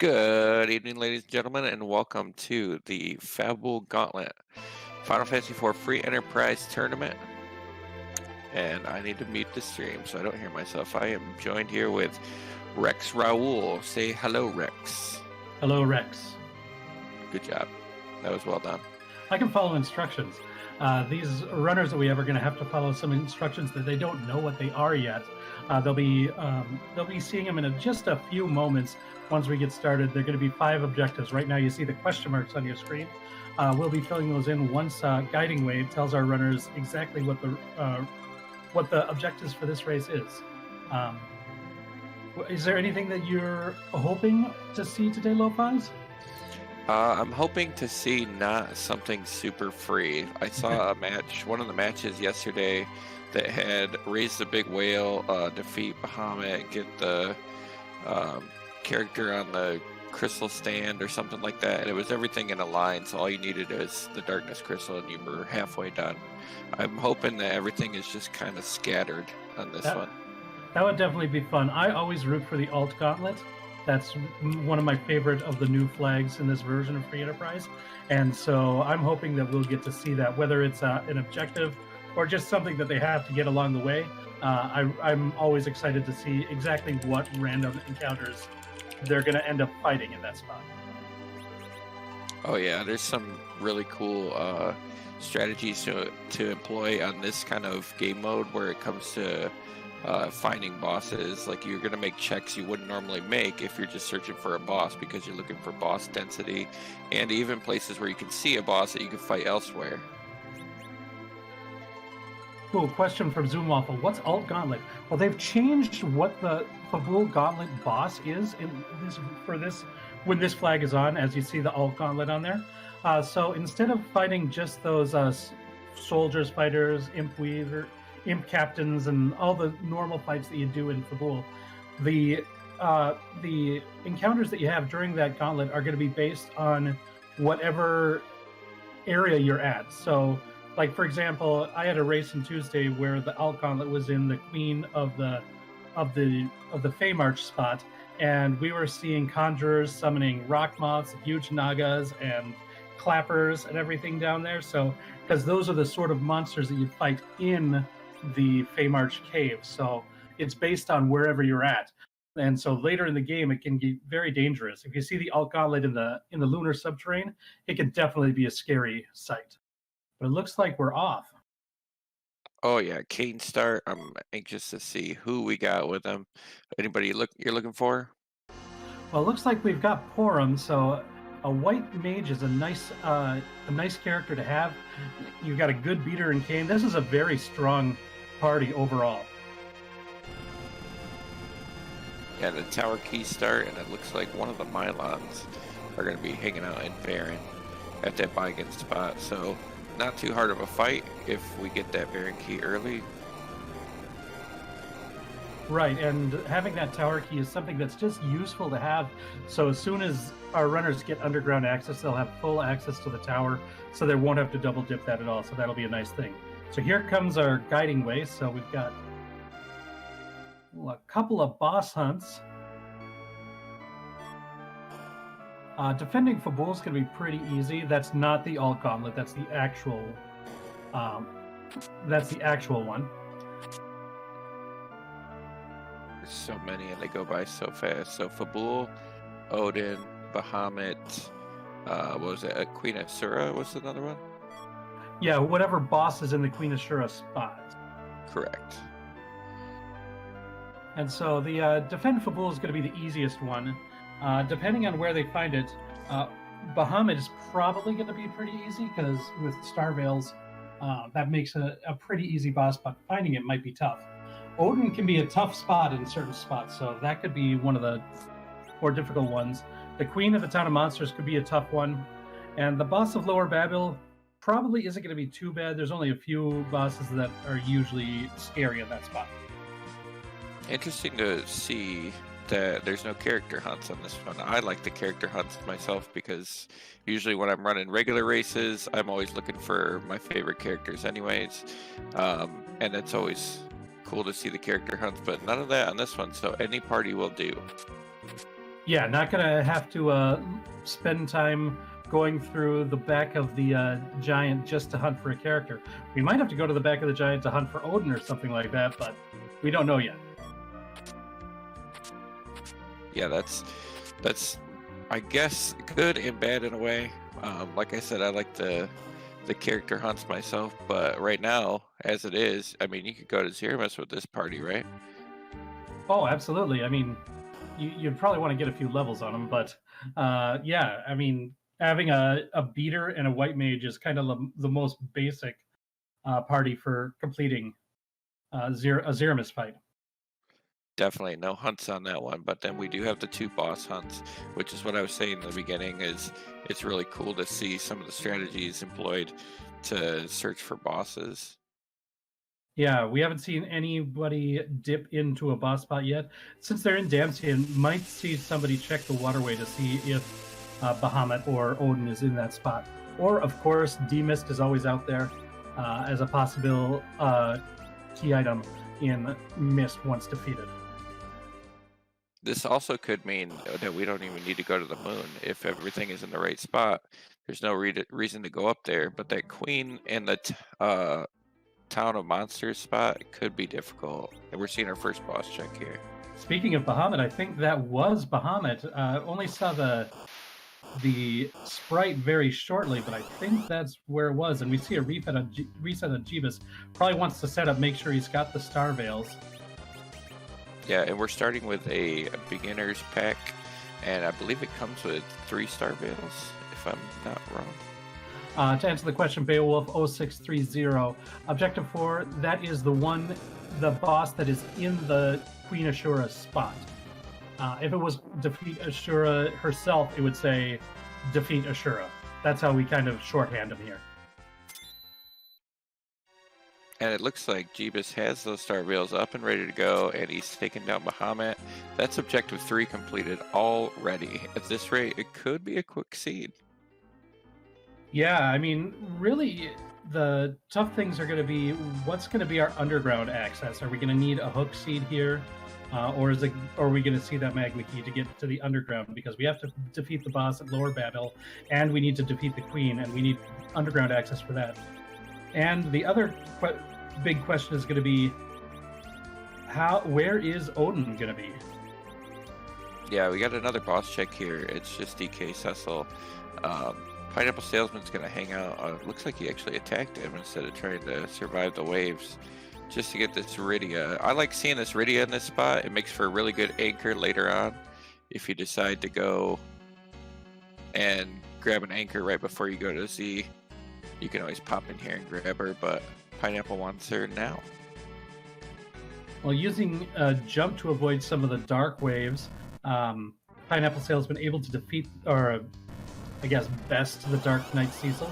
Good evening, ladies and gentlemen, and welcome to the Fabul Gauntlet Final Fantasy IV Free Enterprise Tournament. And I need to mute the stream so I don't hear myself. I am joined here with Rex Raoul. Say hello, Rex. Hello, Rex. Good job. That was well done. I can follow instructions. These runners that we have are going to have to follow some instructions that they don't know what they are yet. They'll be seeing them in just a few moments. Once we get started, there are going to be 5 objectives. Right now, you see the question marks on your screen. We'll be filling those in once Guiding Wave tells our runners exactly what the objectives for this race is. Is there anything that you're hoping to see today, Lopez? I'm hoping to see not something super free. I saw a match, one of the matches yesterday that had raised the big whale, defeat Bahamut, get the character on the crystal stand or something like that, and it was everything in a line, so all you needed is the darkness crystal and you were halfway done. I'm hoping that everything is just kind of scattered on this one. That would definitely be fun. I always root for the alt gauntlet. That's one of my favorite of the new flags in this version of Free Enterprise, and so I'm hoping that we'll get to see that, whether it's an objective or just something that they have to get along the way. I'm always excited to see exactly what random encounters they're going to end up fighting in that spot. Oh yeah, there's some really cool strategies to employ on this kind of game mode where it comes to finding bosses. Like, you're going to make checks you wouldn't normally make if you're just searching for a boss, because you're looking for boss density, and even places where you can see a boss that you can fight elsewhere. Cool. Question from Zoom Waffle. What's Alt Gauntlet? Well, they've changed what the Fabul Gauntlet boss is when this flag is on, as you see the Alt Gauntlet on there. So instead of fighting just those soldiers, fighters, imp captains, and all the normal fights that you do in Fabul, the encounters that you have during that gauntlet are going to be based on whatever area you're at. So, like, for example, I had a race on Tuesday where the Alt Gauntlet was in the Queen of the Fey March spot, and we were seeing conjurers summoning rock moths, huge nagas, and clappers and everything down there. So, because those are the sort of monsters that you fight in the Fey March cave, so it's based on wherever you're at. And so later in the game, it can get very dangerous. If you see the Alt Gauntlet in the lunar subterranean, it can definitely be a scary sight. But it looks like we're off. Oh yeah, Kane start. I'm anxious to see who we got with them. Anybody you're looking for? Well, it looks like we've got Porum, so a white mage is a nice character to have. You've got a good beater in Kane. This is a very strong party overall. Yeah, the tower key start, and it looks like one of the Mylons are going to be hanging out in Baron at that Bygin spot, so not too hard of a fight if we get that Baron key early. Right, and having that tower key is something that's just useful to have, so as soon as our runners get underground access, they'll have full access to the tower, so they won't have to double dip that at all, so that'll be a nice thing. So here comes our Guiding Way, so we've got a couple of boss hunts. Defending Fabul is going to be pretty easy. That's not the Alt Gauntlet. That's the actual. One. There's so many, and they go by so fast. So Fabul, Odin, Bahamut. What was it? Queen Asura was another one. Yeah, whatever boss is in the Queen Asura spot. Correct. And so the Defend Fabul is going to be the easiest one. Depending on where they find it, Bahamut is probably going to be pretty easy, because with Star Veils, that makes a pretty easy boss, but finding it might be tough. Odin can be a tough spot in certain spots, so that could be one of the more difficult ones. The Queen of the Town of Monsters could be a tough one, and the boss of Lower Babel probably isn't going to be too bad. There's only a few bosses that are usually scary in that spot. Interesting to see that there's no character hunts on this one. I like the character hunts myself, because usually when I'm running regular races, I'm always looking for my favorite characters anyways, and it's always cool to see the character hunts, but none of that on this one, so any party will do. Yeah, not gonna have to spend time going through the back of the giant just to hunt for a character. We might have to go to the back of the giant to hunt for Odin or something like that, but we don't know yet. Yeah, that's I guess good and bad in a way. Like I said, I like the character hunts myself, but right now, as it is, I mean, you could go to Zeromus with this party, right? Oh, absolutely. I mean, you'd probably want to get a few levels on them, but yeah, I mean, having a beater and a white mage is kind of the most basic party for completing a Zeromus fight. Definitely no hunts on that one, but then we do have the 2 boss hunts, which is what I was saying in the beginning. Is it's really cool to see some of the strategies employed to search for bosses. Yeah, we haven't seen anybody dip into a boss spot yet. Since they're in Damsian, might see somebody check the waterway to see if Bahamut or Odin is in that spot. Or, of course, D-Mist is always out there as a possible key item in Mist once defeated. This also could mean that we don't even need to go to the moon. If everything is in the right spot, there's no reason to go up there. But that queen and the Town of Monsters spot could be difficult. And we're seeing our first boss check here. Speaking of Bahamut, I think that was Bahamut. Only saw the sprite very shortly, but I think that's where it was. And we see a reset on Jeebus. Probably wants to set up, make sure he's got the star veils. Yeah, and we're starting with a beginner's pack, and I believe it comes with 3 star veils, if I'm not wrong. To answer the question, Beowulf 0630, Objective 4, that is the boss that is in the Queen Ashura spot. If it was defeat Ashura herself, it would say defeat Ashura. That's how we kind of shorthand him here. And it looks like Jeebus has those star veils up and ready to go, and he's taken down Bahamut. That's objective 3 completed already. At this rate, it could be a quick seed. Yeah, I mean, really, the tough things are going to be what's going to be our underground access. Are we going to need a hook seed here? Or are we going to see that magma key to get to the underground? Because we have to defeat the boss at lower battle, and we need to defeat the queen, and we need underground access for that. And the other big question is going to be, where is Odin going to be? Yeah, we got another boss check here. It's just DK Cecil. Pineapple Salesman's going to hang out. Looks like he actually attacked him instead of trying to survive the waves just to get this Rydia. I like seeing this Rydia in this spot. It makes for a really good anchor later on. If you decide to go and grab an anchor right before you go to Z, you can always pop in here and grab her, but Pineapple wants her now. Well, using a jump to avoid some of the dark waves, Pineapple Salesman able to defeat, or I guess best the Dark Knight Cecil,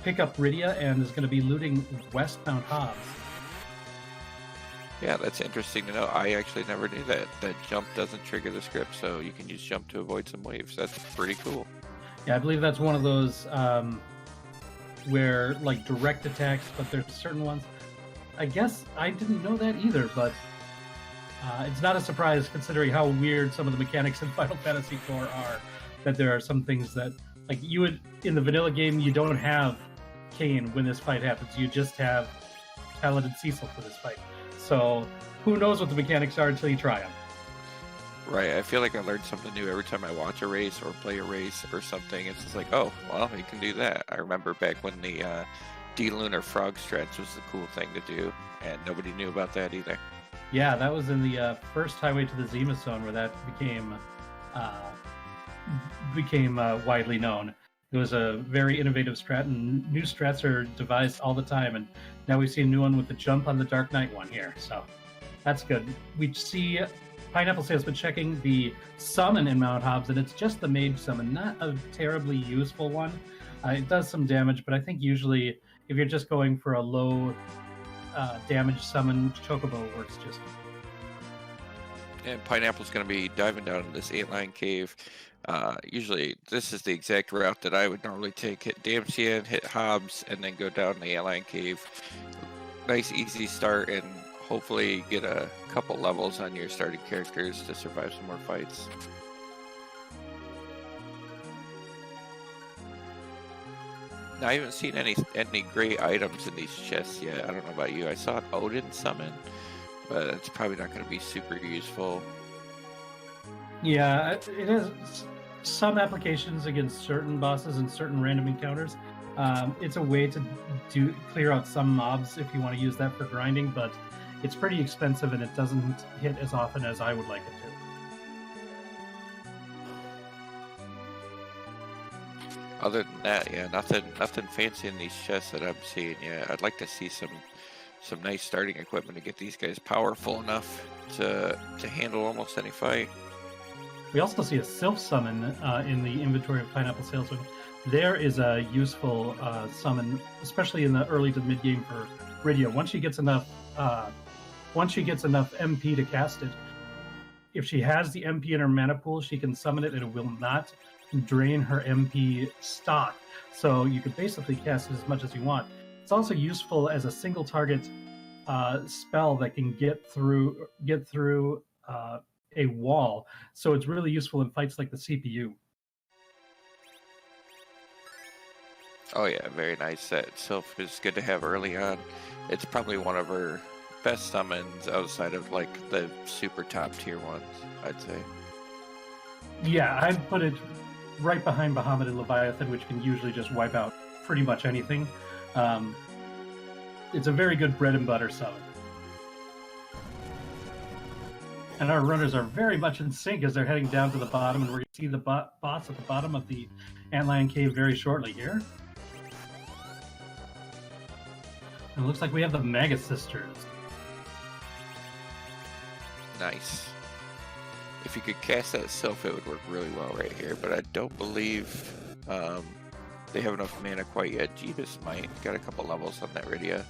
pick up Rydia, and is going to be looting West Mount Hobbs. Yeah, that's interesting to know. I actually never knew that jump doesn't trigger the script, so you can use jump to avoid some waves. That's pretty cool. Yeah, I believe that's one of those where, like, direct attacks, but there's certain ones. I guess I didn't know that either, but it's not a surprise considering how weird some of the mechanics in Final Fantasy IV are, that there are some things that, like, you would, in the vanilla game, you don't have Kain when this fight happens. You just have Paladin Cecil for this fight. So who knows what the mechanics are until you try them. Right, I feel like I learn something new every time I watch a race or play a race or something. It's just like, oh, well, you can do that. I remember back when the D-Lunar Frog stretch was the cool thing to do, and nobody knew about that either. Yeah, that was in the first Highway to the Zema Zone where that became widely known. It was a very innovative strat, and new strats are devised all the time, and now we see a new one with the jump on the Dark Knight one here, so that's good. We see Pineapple Salesman checking the summon in Mount Hobbs, and it's just the mage summon, not a terribly useful one. It does some damage, but I think usually if you're just going for a low damage summon, Chocobo works just fine. And Pineapple's going to be diving down in this 8-line cave. Usually, this is the exact route that I would normally take. Hit Damsian, hit Hobbs, and then go down the 8-line cave. Nice, easy start, and hopefully get a couple levels on your starting characters to survive some more fights. I haven't seen any great items in these chests yet. I don't know about you. I saw an Odin summon, but it's probably not going to be super useful. Yeah, it has some applications against certain bosses and certain random encounters. It's a way to clear out some mobs if you want to use that for grinding, but it's pretty expensive and it doesn't hit as often as I would like it to. Other than that, yeah, nothing fancy in these chests that I'm seeing yet. I'd like to see some nice starting equipment to get these guys powerful enough to handle almost any fight. We also see a Sylph summon in the inventory of Pineapple Salesman. There is a useful summon, especially in the early to mid game for Rydia. Once she gets enough MP to cast it, if she has the MP in her mana pool, she can summon it and it will not drain her MP stock. So you could basically cast it as much as you want. It's also useful as a single target spell that can get through a wall. So it's really useful in fights like the CPU. Oh yeah, very nice. That Sylph is good to have early on. It's probably one of her best summons outside of like the super top tier ones, I'd say. Yeah, I'd put it right behind Bahamut and Leviathan, which can usually just wipe out pretty much anything. It's a very good bread and butter summon. And our runners are very much in sync as they're heading down to the bottom, and we're going to see the boss at the bottom of the Antlion Cave very shortly here. And it looks like we have the Mega Sisters. Nice. If you could cast that Sylph, it would work really well right here, but I don't believe they have enough mana quite yet. Jeebus might. Got a couple levels on that Rydia.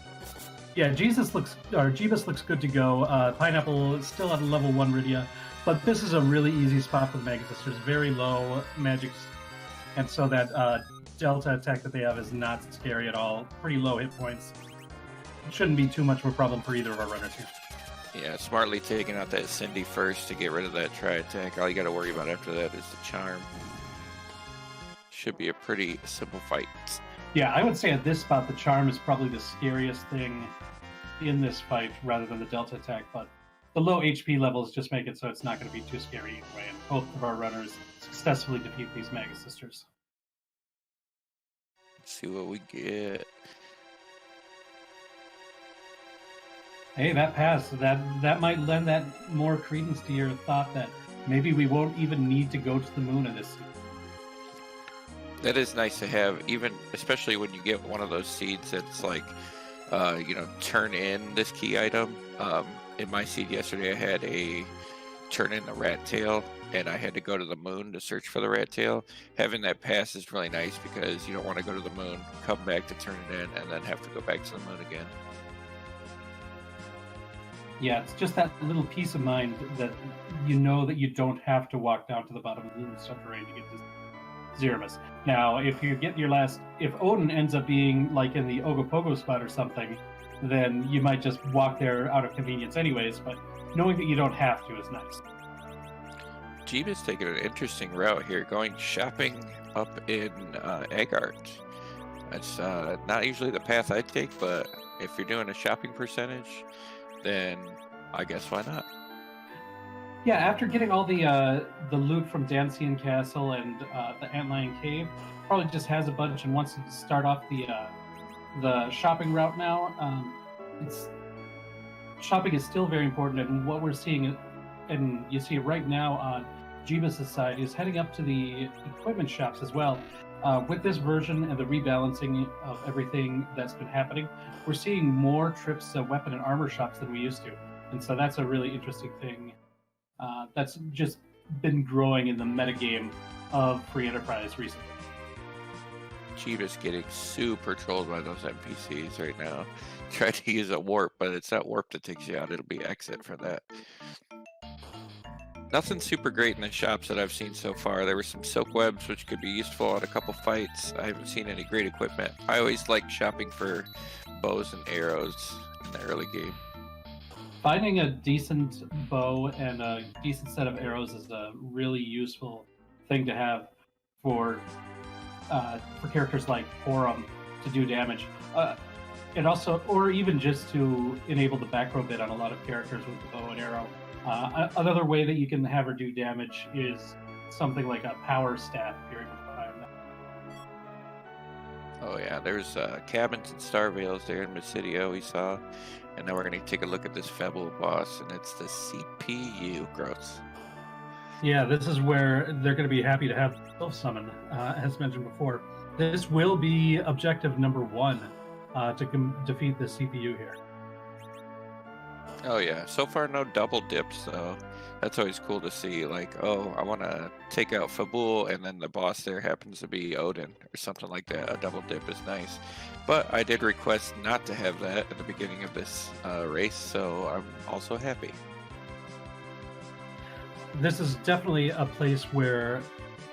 Yeah, Jeebus looks good to go. Pineapple is still at a level 1 Rydia, but this is a really easy spot for the Mega Sisters. Very low magics, and so that Delta attack that they have is not scary at all. Pretty low hit points. It shouldn't be too much of a problem for either of our runners here. Yeah, smartly taking out that Cindy first to get rid of that tri-attack. All you got to worry about after that is the charm. Should be a pretty simple fight. Yeah, I would say at this spot the charm is probably the scariest thing in this fight rather than the Delta attack, but the low HP levels just make it so it's not going to be too scary either way, and both of our runners successfully defeat these Mega Sisters. Let's see what we get. Hey, that passed. That might lend that more credence to your thought that maybe we won't even need to go to the moon in this season. That is nice to have, even especially when you get one of those seeds that's like, turn in this key item. In my seed yesterday, I had a turn in the rat tail, and I had to go to the moon to search for the rat tail. Having that pass is really nice because you don't want to go to the moon, come back to turn it in, and then have to go back to the moon again. Yeah, it's just that little peace of mind that you know that you don't have to walk down to the bottom of the subterranean to get to Zeramus. Now, if Odin ends up being like in the Ogopogo spot or something, then you might just walk there out of convenience anyways, but knowing that you don't have to is nice. Jeebus taking an interesting route here, going shopping up in Agart. That's not usually the path I'd take, but if you're doing a shopping percentage, then I guess why not? Yeah, after getting all the loot from Dancian Castle and the Antlion Cave, probably just has a bunch and wants to start off the shopping route now. Shopping is still very important, and what we're seeing, and you see it right now on Jeebus' side, is heading up to the equipment shops as well. With this version and the rebalancing of everything that's been happening, we're seeing more trips to weapon and armor shops than we used to. And so that's a really interesting thing that's just been growing in the metagame of Free Enterprise recently. Jeebus getting super trolled by those NPCs right now. Tried to use a warp, but it's not warp that takes you out. It'll be exit for that. Nothing super great in the shops that I've seen so far. There were some silk webs, which could be useful at a couple fights. I haven't seen any great equipment. I always like shopping for bows and arrows in the early game. Finding a decent bow and a decent set of arrows is a really useful thing to have for characters like Porum to do damage. It also, or even just to enable the back row bit on a lot of characters with the bow and arrow. Another way that you can have her do damage is something like a power staff if you're able to fire that. Oh yeah, there's cabins and star veils there in Mysidio we saw. And now we're going to take a look at this Fabul boss, and it's the CPU. Gross. Yeah, this is where they're going to be happy to have self-summon, as mentioned before. This will be objective number 1 to defeat the CPU here. Oh yeah, so far no double dips, so that's always cool to see. Like, oh, I want to take out Fabul, and then the boss there happens to be Odin or something like that. A double dip is nice. But I did request not to have that at the beginning of this race, so I'm also happy. This is definitely a place where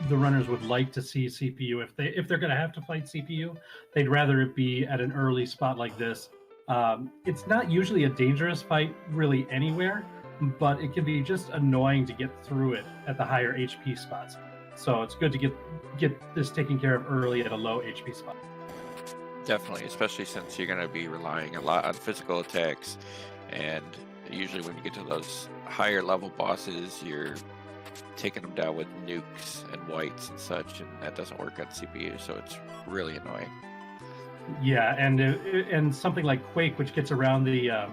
the runners would like to see CPU. If they're going to have to fight CPU, they'd rather it be at an early spot like this. It's not usually a dangerous fight really anywhere, but it can be just annoying to get through it at the higher HP spots. So it's good to get this taken care of early at a low HP spot. Definitely, especially since you're going to be relying a lot on physical attacks, and usually when you get to those higher level bosses, you're taking them down with nukes and whites and such, and that doesn't work on CPU, so it's really annoying. Yeah, and something like Quake, which gets around the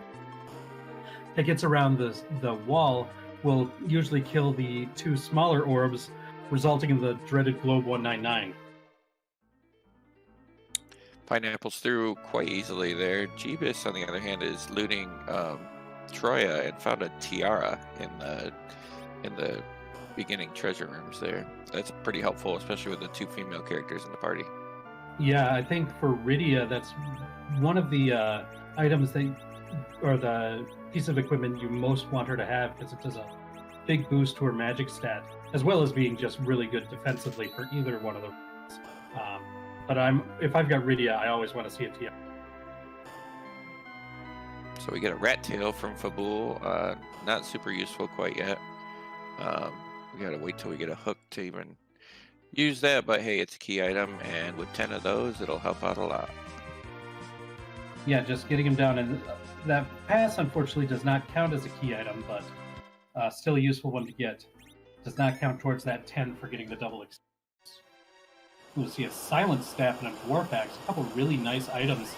wall, will usually kill the 2 smaller orbs, resulting in the dreaded Globe 199. Pineapple's through quite easily there. Jeebus, on the other hand, is looting Troya and found a tiara in the beginning treasure rooms there. That's pretty helpful, especially with the 2 female characters in the party. Yeah, I think for Rydia, that's one of the items or the piece of equipment you most want her to have, because it does a big boost to her magic stat, as well as being just really good defensively for either one of them. But if I've got Rydia, I always want to see a TM. So we get a rat tail from Fabul. Not super useful quite yet. We gotta wait till we get a hook to even use that, but hey, it's a key item, and with 10 of those, it'll help out a lot. Yeah, just getting him down, and that pass unfortunately does not count as a key item, but still a useful one to get. Does not count towards that 10 for getting the double experience. We'll see a silent staff and a dwarf axe, a couple really nice items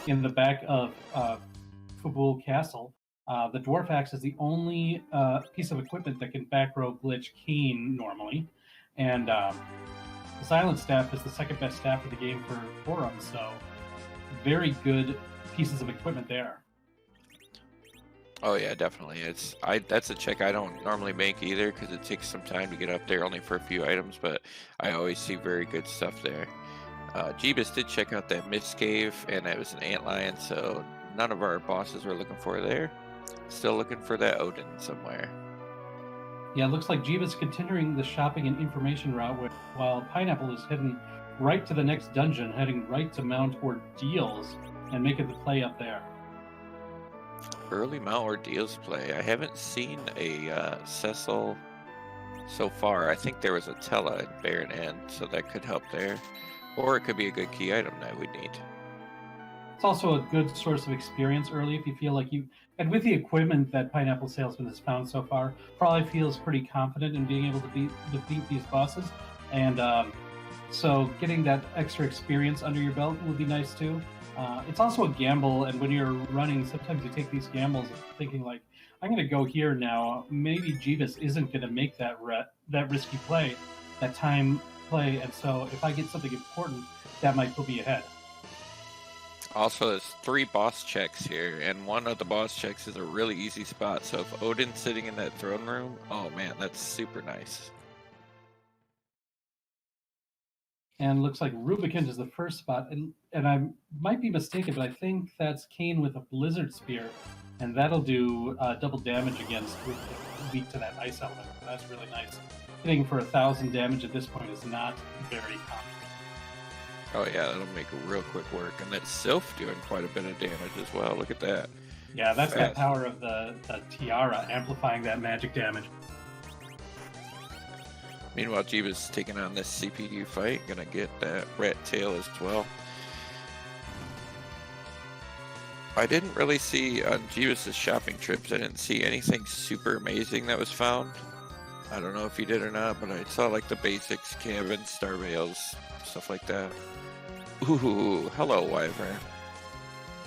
in the back of Fabul Castle. The dwarf axe is the only piece of equipment that can back row glitch Kane normally, and the silent staff is the second best staff of the game for Forum, so very good pieces of equipment there. Oh yeah, definitely. That's a check I don't normally make either, because it takes some time to get up there, only for a few items, but I always see very good stuff there. Jeebus did check out that Mist Cave, and it was an antlion, so none of our bosses we're looking for there. Still looking for that Odin somewhere. Yeah, it looks like Jeebus continuing the shopping and information route, while Pineapple is heading right to the next dungeon, heading right to Mount Ordeals, and making the play up there. Early Mount Ordeals play. I haven't seen a Cecil so far. I think there was a Tella in Baron End, so that could help there. Or it could be a good key item that we need. It's also a good source of experience early if you feel like and with the equipment that Pineapple Salesman has found so far, probably feels pretty confident in being able to defeat these bosses. And so getting that extra experience under your belt would be nice too. It's also a gamble, and when you're running, sometimes you take these gambles thinking like, I'm going to go here now. Maybe Jeebus isn't going to make that risky play, that time play, and so if I get something important, that might put me ahead. Also, there's 3 boss checks here, and one of the boss checks is a really easy spot. So if Odin's sitting in that throne room, oh man, that's super nice. And looks like Rubicund is the first spot, and I might be mistaken, but I think that's Kane with a Blizzard Spear, and that'll do double damage against weak to that ice element. That's really nice. Hitting for 1,000 damage at this point is not very common. Oh yeah, that'll make real quick work. And that Sylph doing quite a bit of damage as well. Look at that. Yeah, that's that power of the Tiara amplifying that magic damage. Meanwhile, Jeebus taking on this CPU fight. Gonna get that rat tail as well. I didn't really see on Jeebus' shopping trips, I didn't see anything super amazing that was found. I don't know if you did or not, but I saw like the basics, cabin, star veils, stuff like that. Ooh, hello, Wyvern.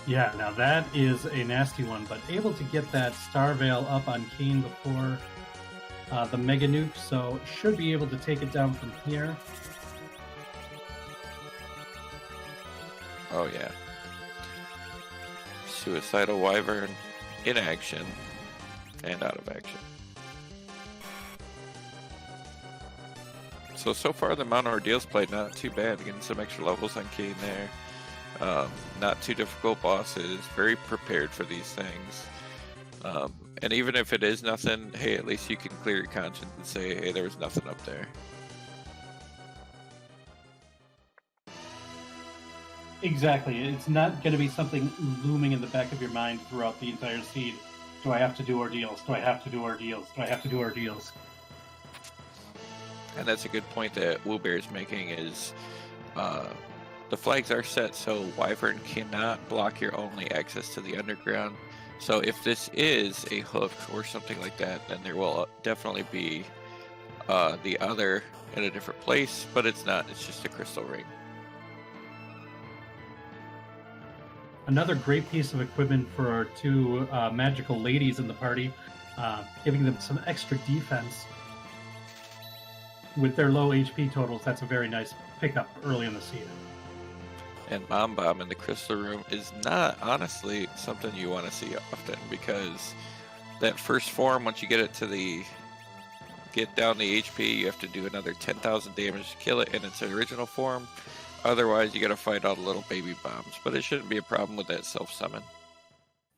Yeah, now that is a nasty one, but able to get that Star Veil up on Kane before the Mega Nuke, so should be able to take it down from here. Oh yeah. Suicidal Wyvern in action and out of action. So far the Mount Ordeal's played not too bad, getting some extra levels on Kane there. Not too difficult bosses, very prepared for these things. And even if it is nothing, hey, at least you can clear your conscience and say, hey, there was nothing up there. Exactly. It's not going to be something looming in the back of your mind throughout the entire seed. Do I have to do ordeals? Do I have to do ordeals? Do I have to do ordeals? And that's a good point that Woobear's making is the flags are set so Wyvern cannot block your only access to the underground. So if this is a hook or something like that, then there will definitely be the other in a different place, but it's not. It's just a crystal ring. Another great piece of equipment for our two magical ladies in the party, giving them some extra defense. With their low HP totals, that's a very nice pickup early in the season. And Mom Bomb in the crystal room is not honestly something you want to see often, because that first form, once you get it to get down the HP, you have to do another 10,000 damage to kill it in its original form. Otherwise, you got to fight all the little baby bombs, but it shouldn't be a problem with that self-summon.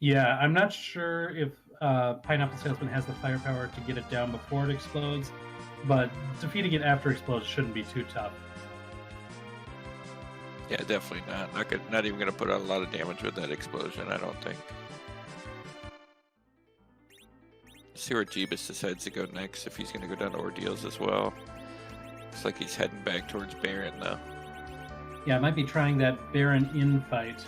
Yeah, I'm not sure if Pineapple Salesman has the firepower to get it down before it explodes, but defeating it after it explodes shouldn't be too tough. Yeah, definitely not. Not even going to put out a lot of damage with that explosion, I don't think. See where Jeebus decides to go next, if he's going to go down to Ordeals as well. Looks like he's heading back towards Baron, though. Yeah, I might be trying that Baron in fight.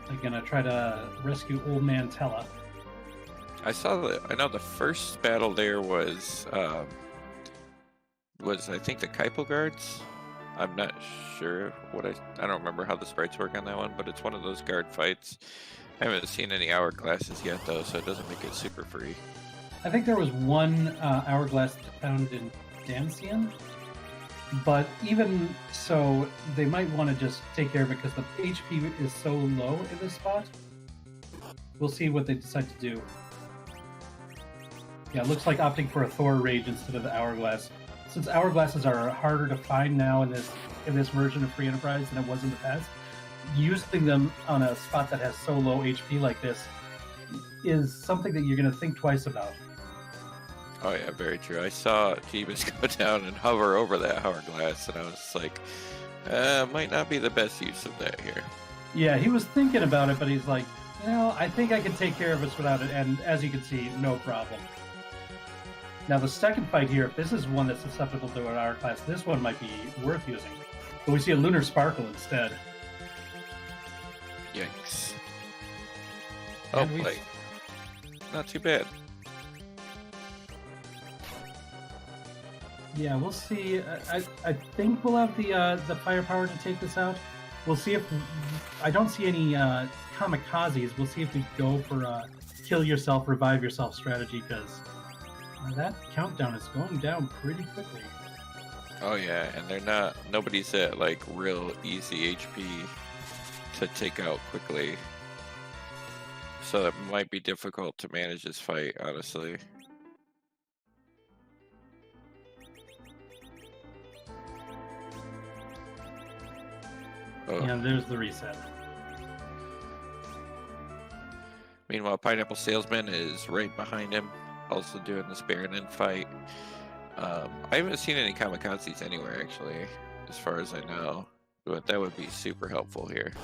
I'm gonna try to rescue Old Man Tella. I know the first battle there was I think the Kaipo guards. I'm not sure I don't remember how the sprites work on that one, but it's one of those guard fights. I haven't seen any hourglasses yet though, so it doesn't make it super free. I think there was one hourglass found in Dancian. But even so, they might want to just take care of it because the HP is so low in this spot. We'll see what they decide to do. Yeah, it looks like opting for a Thor Rage instead of the Hourglass. Since Hourglasses are harder to find now in this version of Free Enterprise than it was in the past, using them on a spot that has so low HP like this is something that you're going to think twice about. Oh yeah, very true. I saw Jeebus go down and hover over that hourglass, and I was like, might not be the best use of that here. Yeah, he was thinking about it, but he's like, I think I can take care of this without it, and as you can see, no problem. Now the second fight here, if this is one that's susceptible to an hourglass, this one might be worth using. But we see a Lunar Sparkle instead. Yikes. Oh, play. Not too bad. Yeah, we'll see. I think we'll have the firepower to take this out. We'll see if I don't see any kamikazes. We'll see if we go for kill yourself, revive yourself strategy, because that countdown is going down pretty quickly. Oh yeah, and nobody's at like real easy HP to take out quickly, so it might be difficult to manage this fight, honestly. Oh. And there's the reset. Meanwhile, Pineapple Salesman is right behind him, also doing this Baronin fight. I haven't seen any kamikazes anywhere, actually, as far as I know. But that would be super helpful here.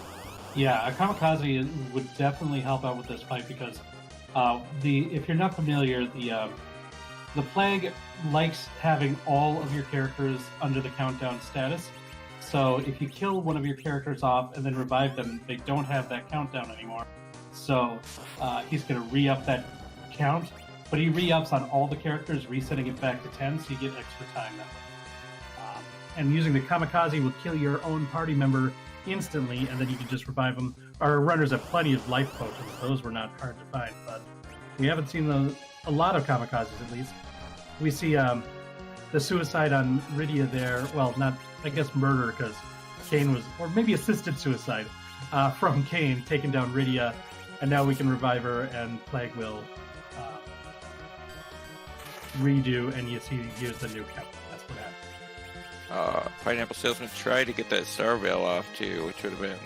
Yeah, a kamikaze would definitely help out with this fight because if you're not familiar, the Plague likes having all of your characters under the countdown status. So if you kill one of your characters off and then revive them, they don't have that countdown anymore. So he's going to re-up that count, but he re-ups on all the characters, resetting it back to 10, so you get extra time that way. And using the kamikaze will kill your own party member instantly, and then you can just revive them. Our runners have plenty of life potions. Those were not hard to find, but we haven't seen a lot of kamikazes, at least. We see the suicide on Rydia there. Well, not, I guess, murder, because Kane was, or maybe assisted suicide from Kane, taking down Rydia, and now we can revive her, and Plague will redo, and you see here's the new count. That's what happened. Pineapple Salesman tried to get that Star Veil off too, which would have been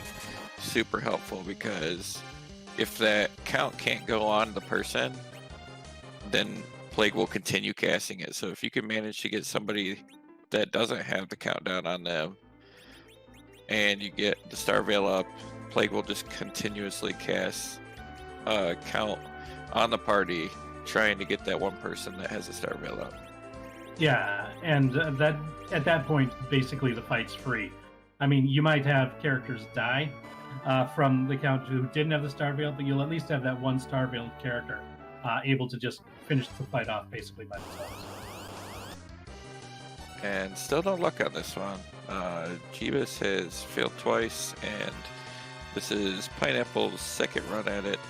super helpful, because if that count can't go on the person, then Plague will continue casting it. So if you can manage to get somebody that doesn't have the countdown on them and you get the Star Veil up, Plague will just continuously cast count on the party, trying to get that one person that has a Star Veil up. Yeah, and that at that point, basically the fight's free. I mean, you might have characters die from the count who didn't have the Star Veil, but you'll at least have that one Star Veil character able to just finish the fight off basically by themselves. And still no luck on this one. Jeebus has failed twice, and this is Pineapple's second run at it.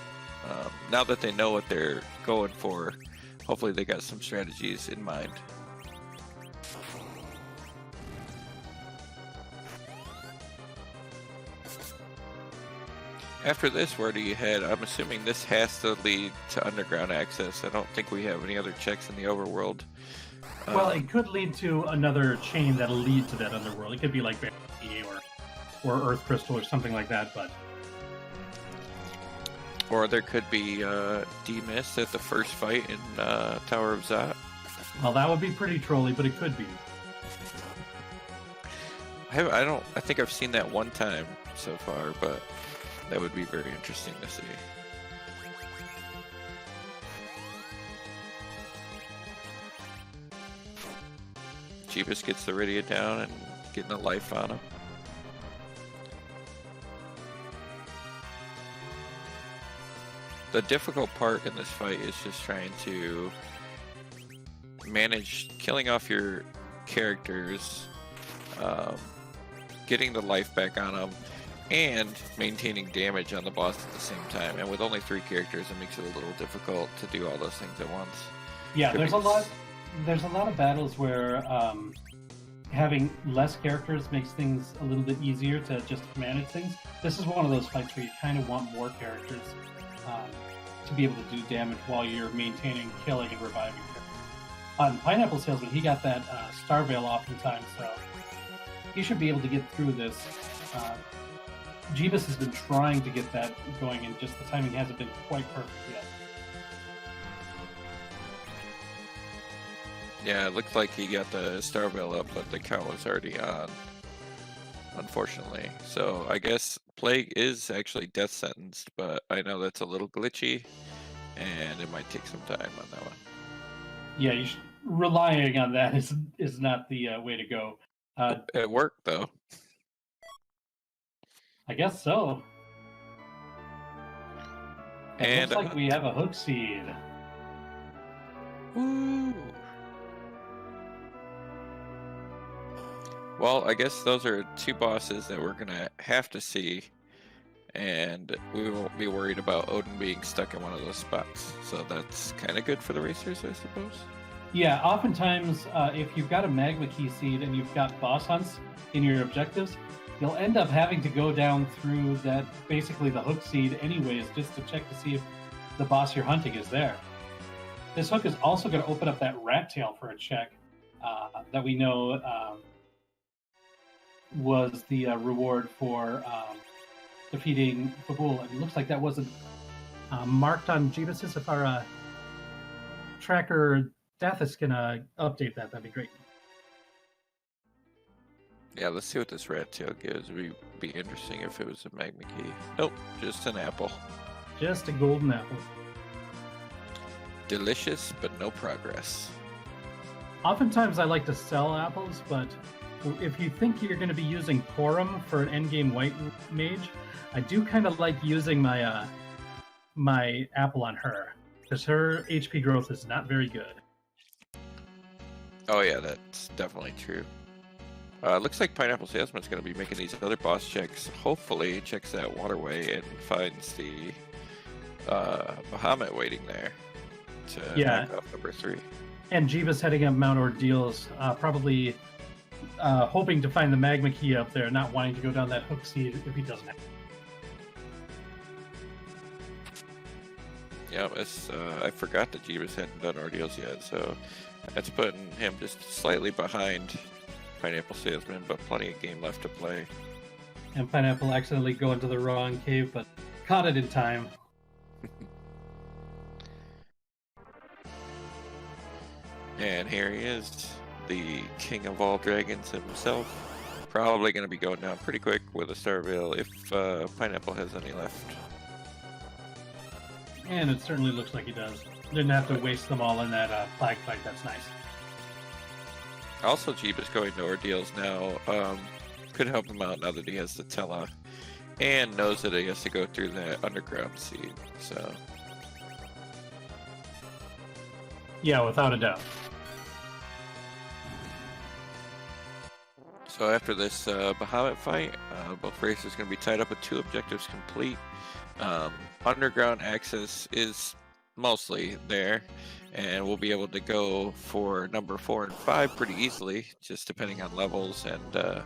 Now that they know what they're going for, hopefully they got some strategies in mind. After this, where do you head? I'm assuming this has to lead to underground access. I don't think we have any other checks in the overworld. Well, it could lead to another chain that'll lead to that underworld. It could be like or Earth Crystal or something like that, but... Or there could be D-Mist at the first fight in Tower of Zot. Well, that would be pretty trolly, but it could be. I think I've seen that one time so far, but that would be very interesting to see. Jeebus gets the Rydia down and getting a life on him. The difficult part in this fight is just trying to manage killing off your characters, getting the life back on them, and maintaining damage on the boss at the same time. And with only 3 characters, it makes it a little difficult to do all those things at once. Yeah, there's a lot of battles where having less characters makes things a little bit easier to just manage things. This is one of those fights where you kind of want more characters to be able to do damage while you're maintaining, killing, and reviving characters. On Pineapple Salesman, he got that Star Veil off in time, so he should be able to get through this. Jeebus has been trying to get that going, and just the timing hasn't been quite perfect yet. Yeah, it looked like he got the Star Veil up, but the count was already on, unfortunately. So I guess Plague is actually death sentenced, but I know that's a little glitchy, and it might take some time on that one. Yeah, relying on that is not the way to go. It worked, though. I guess so. It looks like we have a hook seed. Woo! Well, I guess those are 2 bosses that we're gonna have to see, and we won't be worried about Odin being stuck in one of those spots. So that's kind of good for the racers, I suppose. Yeah, oftentimes if you've got a magma key seed and you've got boss hunts in your objectives, you'll end up having to go down through that, basically the hook seed anyways, just to check to see if the boss you're hunting is there. This hook is also going to open up that rat tail for a check that we know was the reward for defeating Fabul. And it looks like that wasn't marked on Jeebus's. If our tracker Deathis can update that, that'd be great. Yeah, let's see what this rat tail gives. It would be interesting if it was a magma key. Nope, just an apple. Just a golden apple. Delicious, but no progress. Oftentimes I like to sell apples, but if you think you're going to be using Porum for an endgame white mage, I do kind of like using my my apple on her, because her HP growth is not very good. Oh yeah, that's definitely true. Looks like Pineapple Salesman's going to be making these other boss checks. Hopefully, checks that waterway and finds the Bahamut waiting there to knock off number 3. And Jeebus heading up Mount Ordeals, probably hoping to find the magma key up there, not wanting to go down that hook seed if he doesn't have. Yeah, I forgot that Jeebus hadn't done Ordeals yet, so that's putting him just slightly behind Pineapple Salesman, but plenty of game left to play. And Pineapple accidentally go into the wrong cave, but caught it in time. And here he is, the king of all dragons himself. Probably going to be going down pretty quick with a Starveil if Pineapple has any left. And it certainly looks like he does. Didn't have to waste them all in that flag fight. That's nice. Also, Jeebus going to Ordeals now could help him out now that he has the Tela and knows that he has to go through that underground seed. So, yeah, without a doubt. So after this Bahamut fight, both races are going to be tied up with 2 objectives complete. Underground access is mostly there, and we'll be able to go for number 4 and 5 pretty easily, just depending on levels and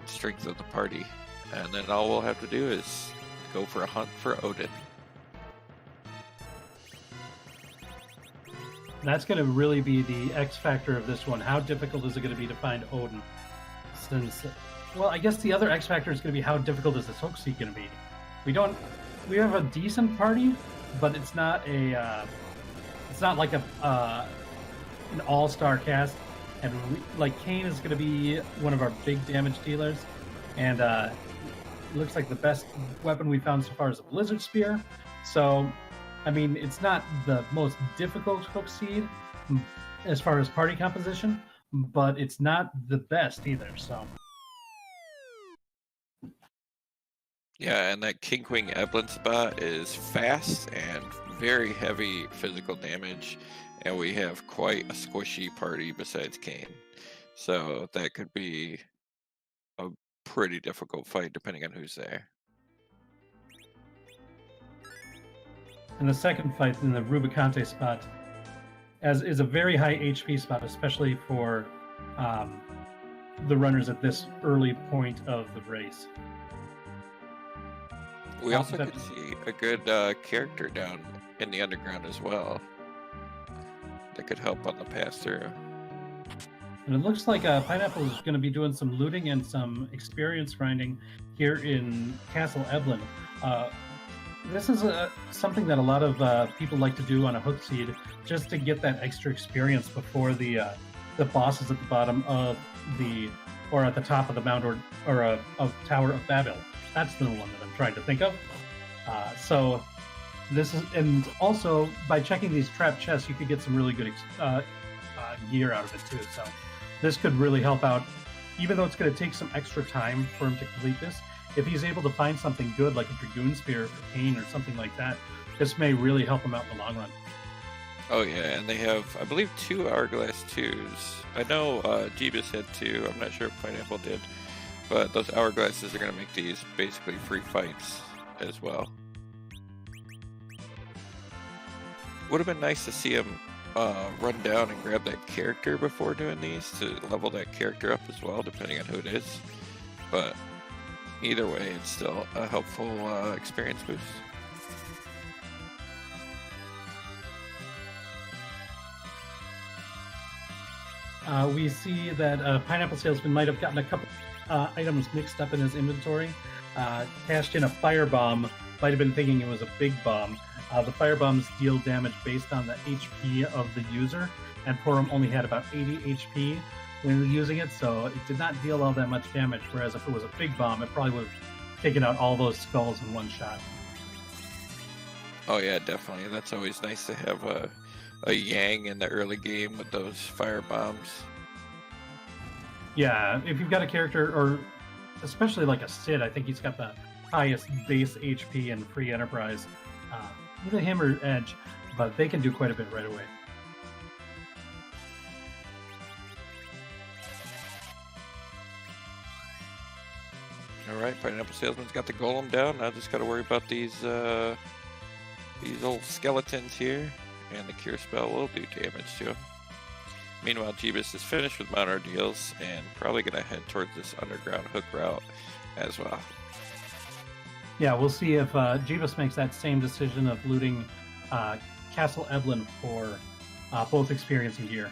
strength of the party. And then all we'll have to do is go for a hunt for Odin. That's going to really be the X factor of this one. How difficult is it going to be to find Odin? Since, well, I guess the other X factor is going to be how difficult is this hook seed going to be? We have a decent party, but it's not like an all-star cast. And like Kane is going to be one of our big damage dealers, and it looks like the best weapon we found so far is a Blizzard Spear. So, I mean, it's not the most difficult hook seed as far as party composition, but it's not the best either. So. Yeah, and that King Queen Eblin spot is fast and very heavy physical damage, and we have quite a squishy party besides Kane. So that could be a pretty difficult fight depending on who's there. And the second fight in the Rubicante spot is a very high HP spot, especially for the runners at this early point of the race. We also could see a good character down in the underground as well that could help on the pass through. And it looks like Pineapple is going to be doing some looting and some experience grinding here in Castle Eblin. This is something that a lot of people like to do on a hook seed, just to get that extra experience before the bosses at the bottom of or at the top of the mount or of Tower of Babel. That's the one that I'm trying to think of. So this is, and also by checking these trap chests, you could get some really good gear out of it too. So this could really help out, even though it's going to take some extra time for him to complete this. If he's able to find something good, like a Dragoon Spear for Kane or something like that, this may really help him out in the long run. Oh yeah, and they have, I believe, 2 Hourglass 2s. I know Jeebus had 2. I'm not sure if Pineapple did. But those Hourglasses are going to make these basically free fights as well. Would have been nice to see him run down and grab that character before doing these to level that character up as well, depending on who it is. But either way, it's still a helpful experience boost. We see that Pineapple Salesman might have gotten a couple items mixed up in his inventory. Cashed in a firebomb, might have been thinking it was a big bomb. The firebombs deal damage based on the HP of the user, and Porum only had about 80 HP when using it, so it did not deal all that much damage, whereas if it was a big bomb, it probably would have taken out all those skulls in one shot. Oh yeah, definitely. That's always nice to have a Yang in the early game with those fire bombs. Yeah, if you've got a character, or especially like a Sid, I think he's got the highest base HP in free enterprise. Either him or Edge, but they can do quite a bit right away. All right, Pineapple Salesman's got the golem down. Now just got to worry about these old skeletons here, and the cure spell will do damage to him. Meanwhile, Jeebus is finished with Mount Ordeals and probably going to head towards this underground hook route as well. Yeah, we'll see if Jeebus makes that same decision of looting Castle Eblin for both experience and gear.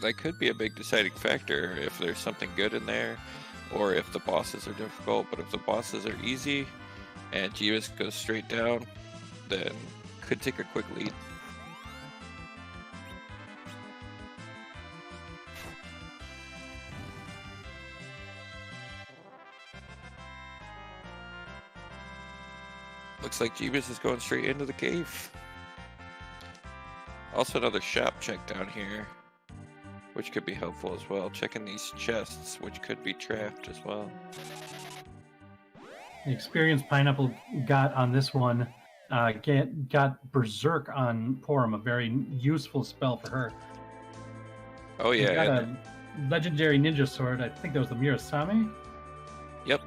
That could be a big deciding factor if there's something good in there, or if the bosses are difficult. But if the bosses are easy and Jeebus goes straight down, then could take a quick lead. Looks like Jeebus is going straight into the cave. Also another shop check down here, which could be helpful as well. Checking these chests, which could be trapped as well. The experience Pineapple got on this one got Berserk on Porum, a very useful spell for her. Oh yeah. Got a legendary ninja sword. I think that was the Mirasame. Yep.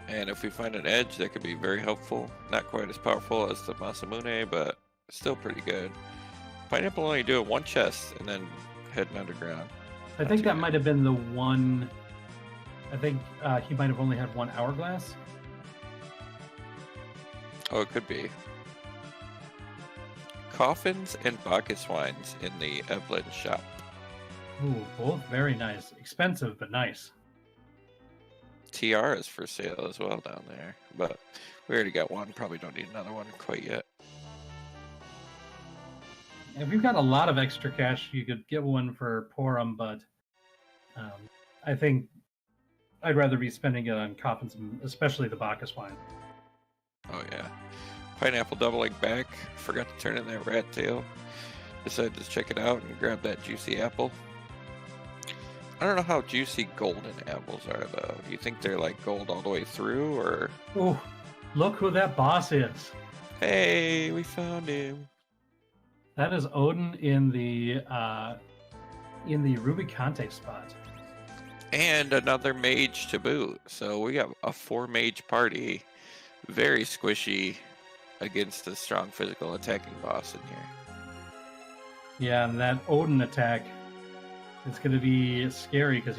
And if we find an edge, that could be very helpful. Not quite as powerful as the Masamune, but still pretty good. Pineapple only doing one chest and then heading underground. I think that might have been the one. I think he might have only had one hourglass. Oh, it could be. Coffins and Bacchus wines in the Evelyn shop. Ooh, both very nice. Expensive, but nice. TR is for sale as well down there, but we already got one. Probably don't need another one quite yet. If you've got a lot of extra cash, you could get one for Porum, but I think I'd rather be spending it on coffins, especially the Bacchus wine. Oh yeah. Pineapple doubling back. Forgot to turn in that rat tail. Decided to check it out and grab that juicy apple. I don't know how juicy golden apples are though. Do you think they're like gold all the way through, or? Oh, look who that boss is! Hey, we found him. That is Odin in the Rubicante spot. And another mage to boot. So we got a 4-mage party. Very squishy against a strong physical attacking boss in here. Yeah, and that Odin attack is going to be scary because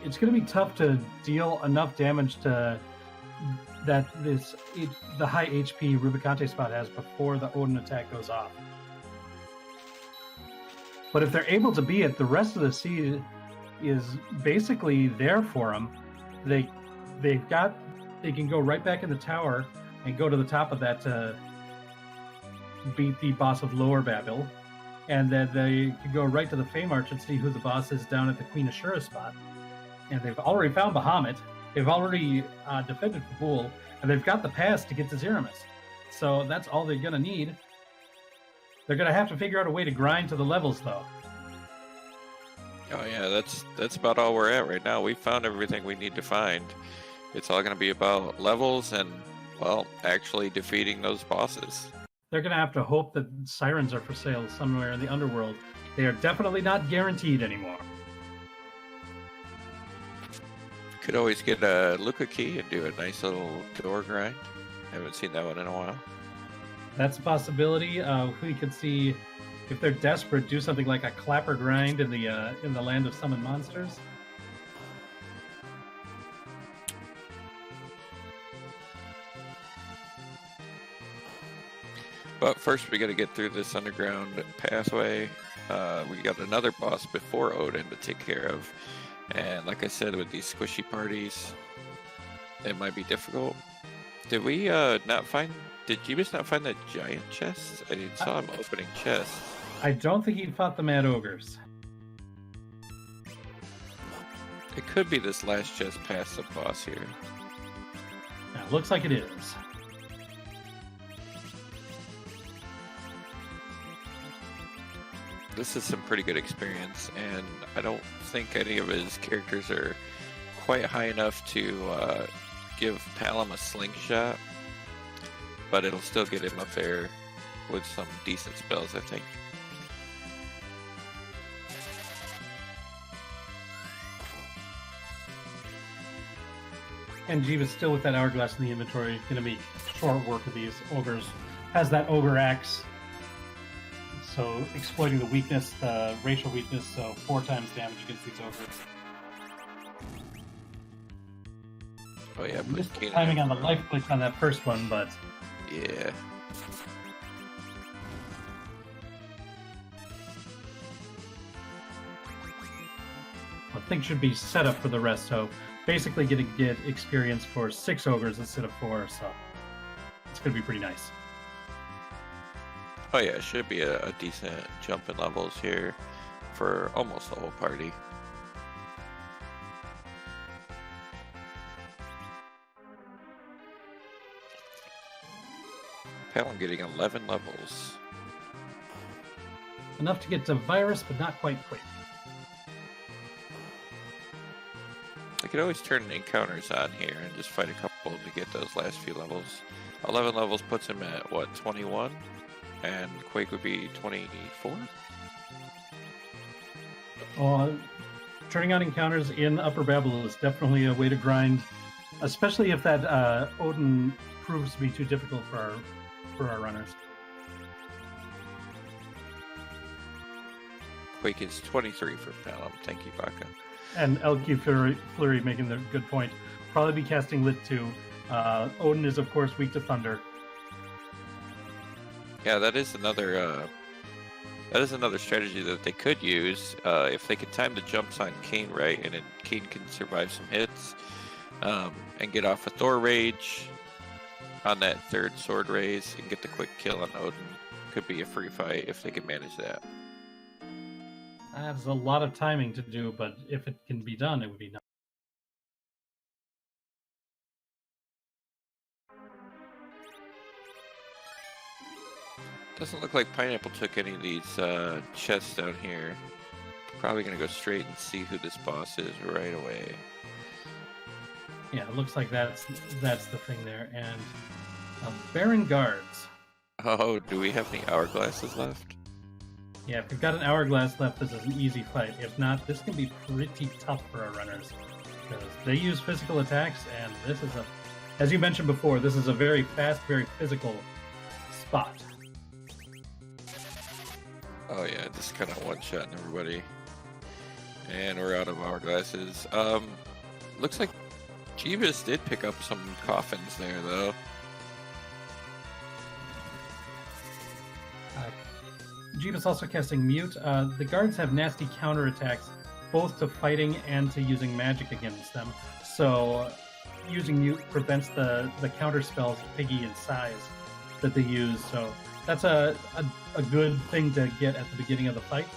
it's going to be tough to deal enough damage to the high HP Rubicante spot has before the Odin attack goes off. But if they're able to beat it, the rest of the sea is basically there for them. They can go right back in the tower and go to the top of that to beat the boss of Lower Babel, and then they can go right to the Fame Arch and see who the boss is down at the Queen Ashura spot. And they've already found Bahamut. They've already defended Fabul, and they've got the pass to get to Zeramis. So that's all they're gonna need. They're gonna have to figure out a way to grind to the levels, though. Oh yeah, that's about all we're at right now. We found everything we need to find. It's all going to be about levels and, well, actually defeating those bosses. They're going to have to hope that sirens are for sale somewhere in the underworld. They are definitely not guaranteed anymore. Could always get a Luca key and do a nice little door grind. Haven't seen that one in a while. That's a possibility. We could see, if they're desperate, do something like a clapper grind in the land of summoned monsters. But first we got to get through this underground pathway. We got another boss before Odin to take care of. And like I said, with these squishy parties, it might be difficult. Did we not find... Did Jeebus not find that giant chest? I saw him opening chests. I don't think he fought the Mad Ogres. It could be this last chest past the boss here. Now, looks like it is. This is some pretty good experience, and I don't think any of his characters are quite high enough to give Palom a slingshot, but it'll still get him up there with some decent spells, I think. And Jeebus still with that hourglass in the inventory, going to be short work of these ogres. Has that ogre axe, so exploiting the weakness, the racial weakness, so 4 times damage against these ogres. Oh yeah, Missed timing on the life click on that first one, but yeah. I think should be set up for the rest. So basically, going to get experience for 6 ogres instead of 4. So it's going to be pretty nice. Oh yeah, it should be a decent jump in levels here for almost the whole party. Palom getting 11 levels. Enough to get to virus, but not quite quick. I could always turn encounters on here and just fight a couple to get those last few levels. 11 levels puts him at, what, 21? And Quake would be 24? Turning on encounters in Upper Babel is definitely a way to grind, especially if that Odin proves to be too difficult for our runners. Quake is 23 for Palom. Thank you, Baka. And LQ Flurry making the good point. Probably be casting Lit 2. Odin is, of course, weak to Thunder. Yeah, that is another strategy that they could use if they could time the jumps on Kane right, and then Kane can survive some hits and get off a Thor Rage on that 3rd sword raise and get the quick kill on Odin. Could be a free fight if they can manage that. That's a lot of timing to do, but if it can be done, it would be nice. Doesn't look like Pineapple took any of these chests down here. Probably gonna go straight and see who this boss is right away. Yeah, it looks like that's the thing there. And Baron Guards. Oh, do we have any hourglasses left? Yeah, if we've got an hourglass left, this is an easy fight. If not, this can be pretty tough for our runners, because they use physical attacks, and this is as you mentioned before, this is a very fast, very physical spot. Oh yeah, just kind of one-shotting everybody. And we're out of hourglasses. Looks like Jeebus did pick up some coffins there, though. Jeebus also casting Mute. The guards have nasty counterattacks, both to fighting and to using magic against them. So using Mute prevents the counter spells, Piggy and Size, that they use. So that's a good thing to get at the beginning of the fight.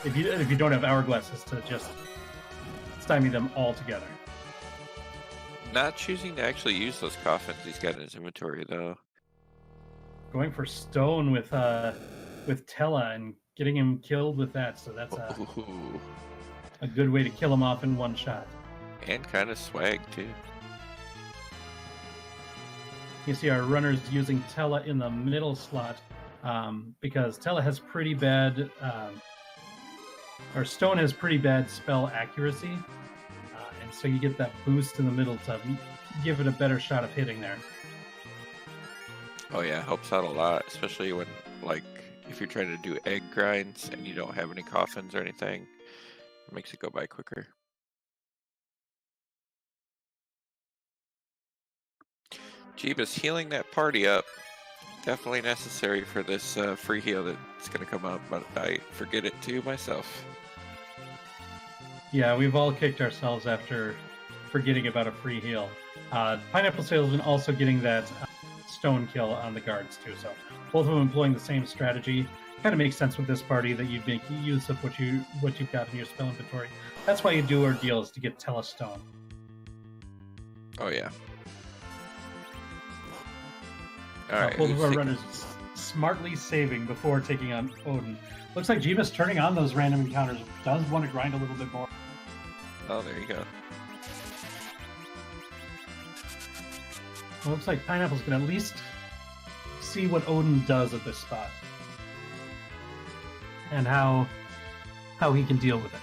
If you don't have hourglasses to just stymie them all together. Not choosing to actually use those coffins he's got in his inventory, though. Going for Stone with Tella and getting him killed with that. So that's a good way to kill him off in one shot. And kind of swag, too. You see our runners using Tella in the middle slot because Tella has pretty bad, or Stone has pretty bad spell accuracy, and so you get that boost in the middle to give it a better shot of hitting there. Oh yeah, helps out a lot, especially when, like, if you're trying to do egg grinds and you don't have any coffins or anything, it makes it go by quicker. Jeebus healing that party up. Definitely necessary for this free heal that's going to come up, but I forget it too myself. Yeah, we've all kicked ourselves after forgetting about a free heal. Pineapple Salesman also getting that Stone kill on the guards too, so both of them employing the same strategy. Kind of makes sense with this party that you'd make use of what you've got in your spell inventory. That's why you do our deals, to get Tella Stone. Oh yeah. All right. Both of our runners smartly saving before taking on Odin. Looks like Jeebus turning on those random encounters does want to grind a little bit more. Oh, there you go. Well, looks like Pineapple's going to at least see what Odin does at this spot. And how he can deal with it.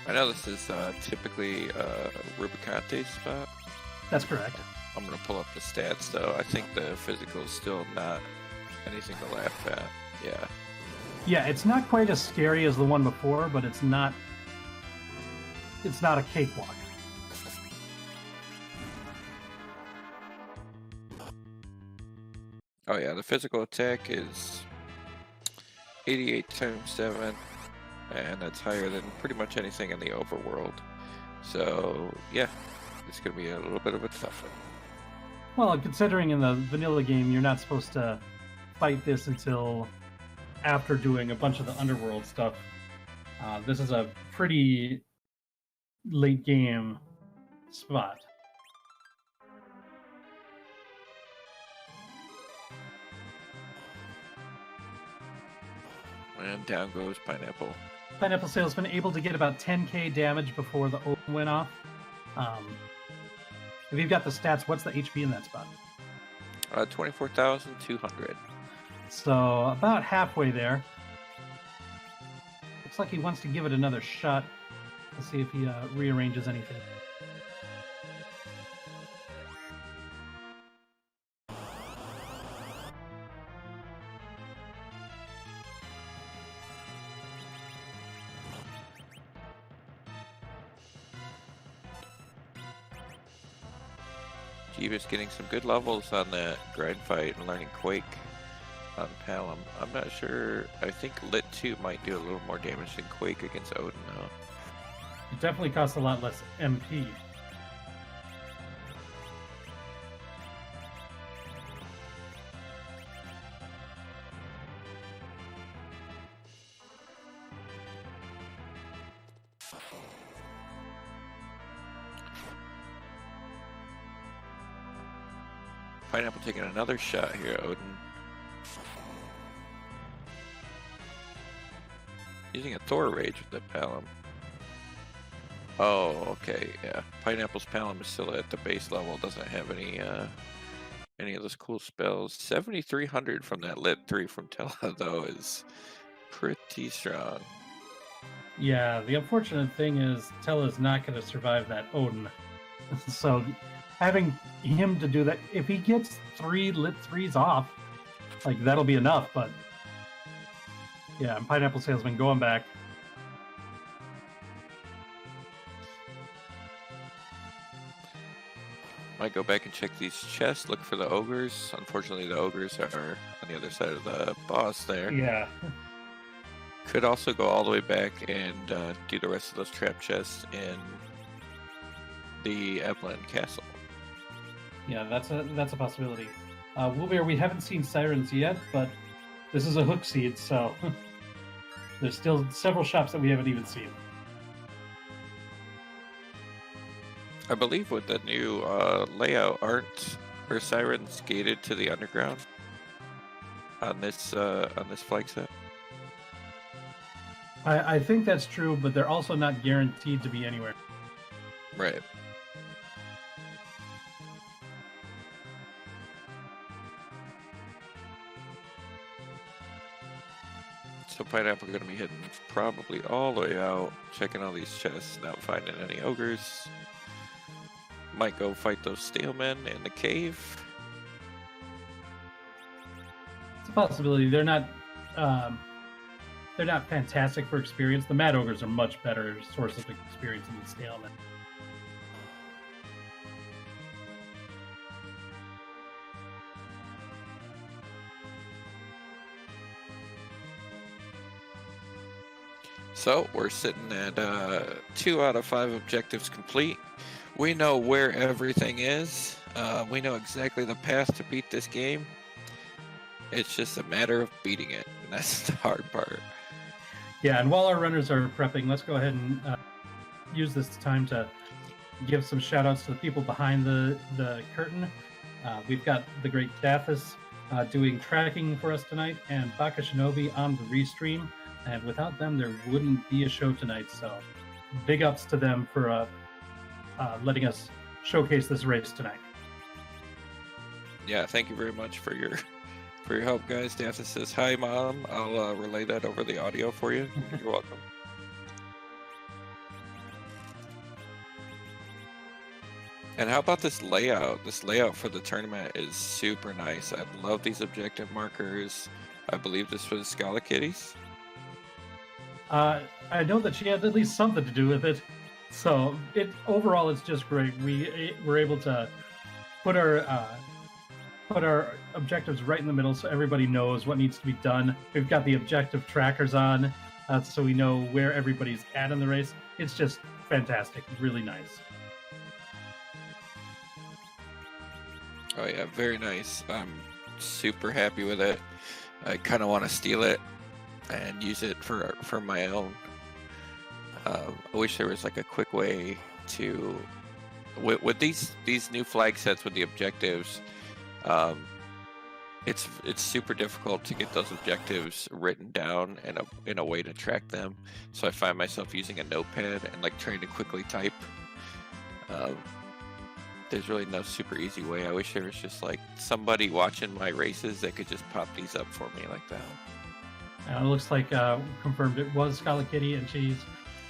I know this is typically Rubicante's spot. That's correct. I'm going to pull up the stats, though. I think the physical is still not anything to laugh at. Yeah. Yeah, it's not quite as scary as the one before, but it's not a cakewalk. Oh yeah, the physical attack is 88 times 7, and that's higher than pretty much anything in the overworld. So yeah, it's going to be a little bit of a tough one. Well, considering in the vanilla game you're not supposed to fight this until after doing a bunch of the underworld stuff, this is a pretty late game spot. And down goes Pineapple. Pineapple Salesman able to get about 10k damage before the Odin went off. If you've got the stats, what's the HP in that spot? 24,200. So about halfway there. Looks like he wants to give it another shot. Let's see if he rearranges anything. Jeebus getting some good levels on that grind fight and learning Quake on Palom. I'm not sure. I think Lit 2 might do a little more damage than Quake against Odin, though. It definitely costs a lot less MP. Pineapple taking another shot here, Odin. Using a Thor Rage with the Palom. Oh, okay, yeah. Pineapple's Palom is still at the base level, doesn't have any of those cool spells. 7,300 from that Lit 3 from Tela, though, is pretty strong. Yeah, the unfortunate thing is Tela's not going to survive that Odin. So having him to do that, if he gets 3 Lit 3s off, like, that'll be enough, but yeah, Pineapple Salesman going back. Might go back and check these chests, look for the ogres. Unfortunately, the ogres are on the other side of the boss there. Yeah. Could also go all the way back and do the rest of those trap chests in the Evelyn Castle. Yeah, that's a possibility. Woolbear, we haven't seen sirens yet, but this is a hook seed, so there's still several shops that we haven't even seen. I believe with the new layout, aren't our sirens gated to the underground on this flag set? I think that's true, but they're also not guaranteed to be anywhere. Right. So Pineapple going to be hitting probably all the way out, checking all these chests, not finding any ogres. Might go fight those steelmen in the cave. It's a possibility. They're not fantastic for experience. The Mad Ogres are much better source of experience than the steelmen. So we're sitting at 2 out of 5 objectives complete. We know where everything is. We know exactly the path to beat this game. It's just a matter of beating it, and that's the hard part. Yeah, and while our runners are prepping, let's go ahead and use this time to give some shout outs to the people behind the curtain. We've got the great Daphis doing tracking for us tonight, and Baka Shinobi on the restream. And without them, there wouldn't be a show tonight. So big ups to them for letting us showcase this race tonight. Yeah, thank you very much for your help, guys. Daphne says, hi, Mom. I'll relay that over the audio for you. You're welcome. And how about this layout? This layout for the tournament is super nice. I love these objective markers. I believe this was Scala Kitties. I know that she had at least something to do with it. So overall, it's just great. We were able to put our objectives right in the middle, so everybody knows what needs to be done. We've got the objective trackers on, so we know where everybody's at in the race. It's just fantastic, really nice. Oh yeah, very nice. I'm super happy with it. I kind of want to steal it and use it for my own. I wish there was like a quick way to, with these new flag sets with the objectives. It's super difficult to get those objectives written down in a way to track them. So I find myself using a notepad and like trying to quickly type. There's really no super easy way. I wish there was just like somebody watching my races that could just pop these up for me like that. It looks like confirmed it was Scala Kitty, and she's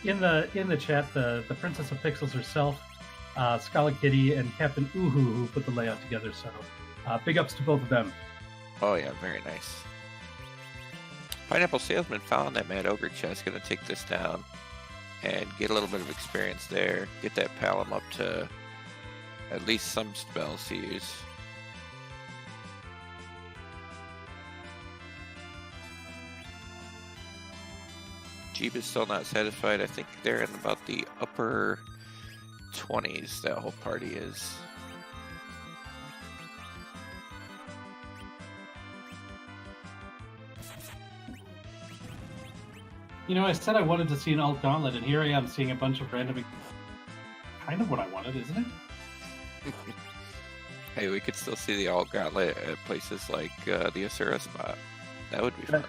in the chat. The Princess of Pixels herself, Scala Kitty, and Captain Uhu, who put the layout together. So big ups to both of them. Oh yeah, very nice. Pineapple Salesman found that Mad Ogre chest. Gonna take this down and get a little bit of experience there. Get that Palom up to at least some spells to use. Jeeb is still not satisfied. I think they're in about the upper 20s, that whole party is. You know, I said I wanted to see an alt gauntlet, and here I am seeing a bunch of random. Kind of what I wanted, isn't it? Hey, we could still see the alt gauntlet at places like the Asura spot. That would be fun.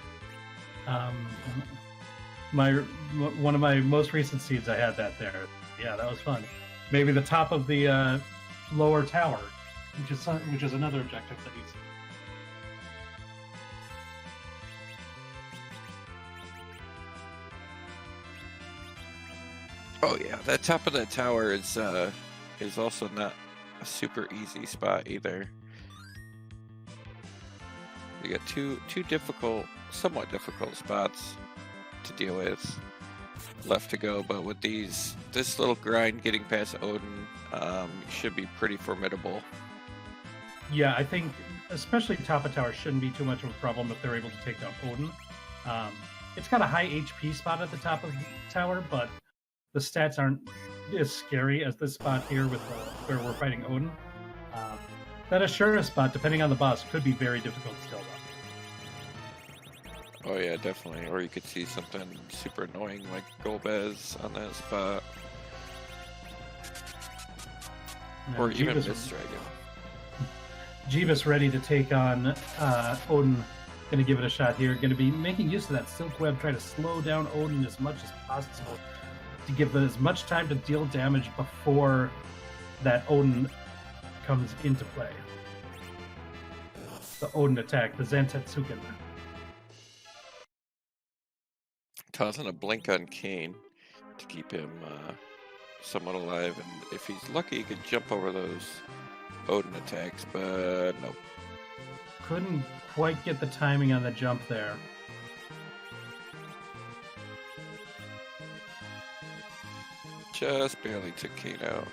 One of my most recent seeds, I had that there. Yeah, that was fun. Maybe the top of the lower tower, which is another objective that he's. Oh yeah, that top of that tower is also not a super easy spot either. You got two difficult, somewhat difficult spots to deal with left to go, but with this little grind getting past Odin should be pretty formidable. Yeah, I think especially top of tower shouldn't be too much of a problem if they're able to take down Odin. It's got a high HP spot at the top of the tower, but the stats aren't as scary as this spot here with where we're fighting Odin. That Ashura spot, depending on the boss, could be very difficult still. Oh yeah, definitely. Or you could see something super annoying like Golbez on that spot. Yeah, or even Mist Dragon. Jeebus ready to take on Odin. Going to give it a shot here. Going to be making use of that Silk Web, trying to slow down Odin as much as possible to give it as much time to deal damage before that Odin comes into play. The Odin attack, the Zantetsuken. Tossing a blink on Kane to keep him somewhat alive, and if he's lucky, he could jump over those Odin attacks, but nope. Couldn't quite get the timing on the jump there. Just barely took Kane out.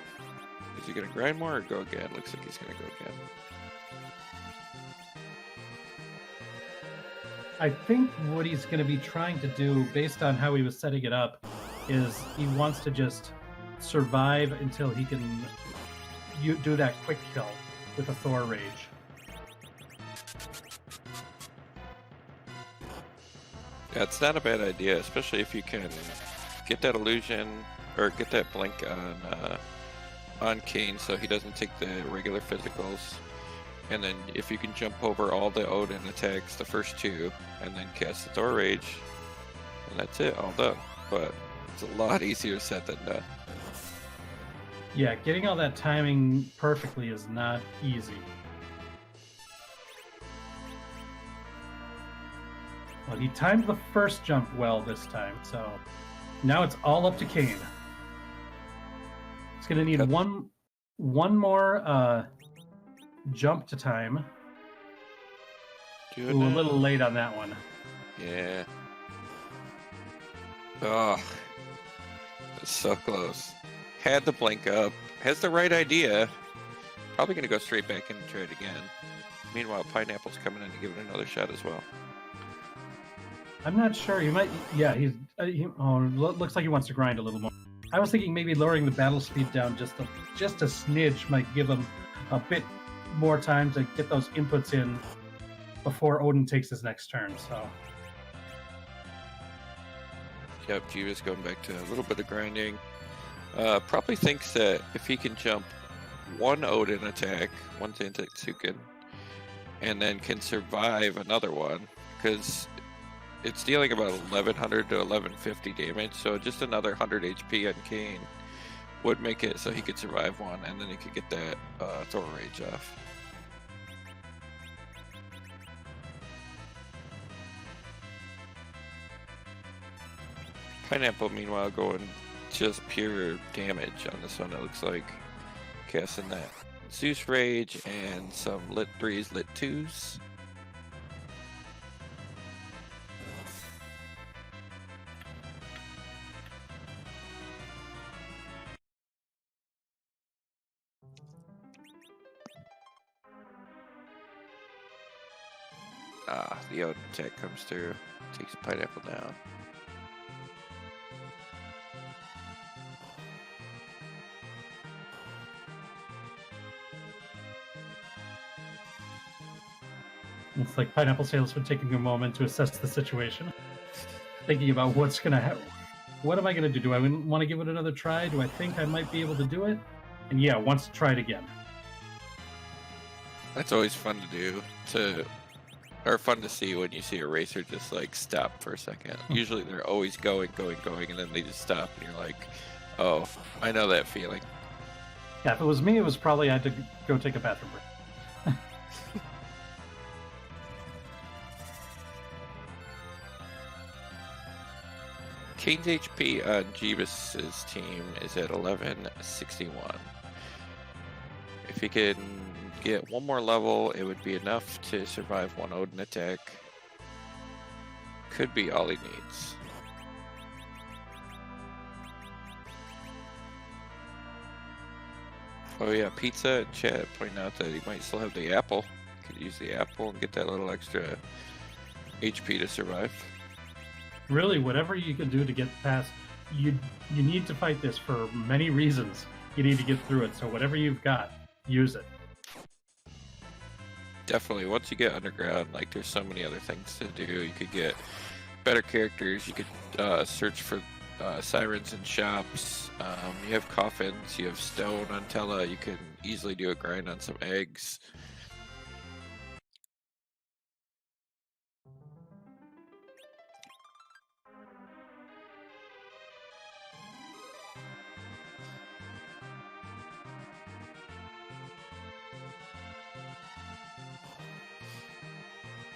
Is he going to grind more or go again? Looks like he's going to go again. I think what he's going to be trying to do, based on how he was setting it up, is he wants to just survive until he can do that quick kill with a Thor Rage. Yeah, it's not a bad idea, especially if you can get that illusion or get that blink on Kane so he doesn't take the regular physicals. And then if you can jump over all the Odin attacks, the first two, and then cast the Thor Rage, and that's it, all done. But it's a lot easier said than done. Yeah, getting all that timing perfectly is not easy. Well, he timed the first jump well this time, so now it's all up to Kane. It's going to need one more jump to time. Ooh, a little late on that one. Yeah. Oh, that's so close. Had the blink up. Has the right idea. Probably going to go straight back in and try it again. Meanwhile, Pineapple's coming in to give it another shot as well. I'm not sure. He might. Yeah, looks like he wants to grind a little more. I was thinking maybe lowering the battle speed down just a smidge might give him a bit more time to get those inputs in before Odin takes his next turn. So. Yep, Jeebus going back to a little bit of grinding. Probably thinks that if he can jump one Odin attack, one Tsuken, and then can survive another one, because it's dealing about 1100 to 1150 damage, so just another 100 HP on Kane would make it so he could survive one, and then he could get that Thor Rage off. Pineapple, meanwhile, going just pure damage on this one, it looks like. Casting that Zeus Rage and some Lit 3s, Lit 2s. The Odin attack comes through, takes Pineapple down. It's like Pineapple Salesman taking a moment to assess the situation, thinking about what's going to happen. What am I going to do? Do I want to give it another try? Do I think I might be able to do it? And yeah, wants to try it again. That's always fun to do, or fun to see when you see a racer just like stop for a second. Usually they're always going, and then they just stop, and you're like, oh, I know that feeling. Yeah, if it was me, it was probably I had to go take a bathroom break. Kane's HP on Jeebus' team is at 1161. If he can get one more level, it would be enough to survive one Odin attack. Could be all he needs. Oh yeah, Pizza in chat pointing out that he might still have the apple. Could use the apple and get that little extra HP to survive. Really, whatever you can do to get past, you need to fight this for many reasons. You need to get through it. So whatever you've got, use it. Definitely. Once you get underground, like there's so many other things to do. You could get better characters. You could search for sirens in shops. You have coffins. You have stone on Tella. You can easily do a grind on some eggs.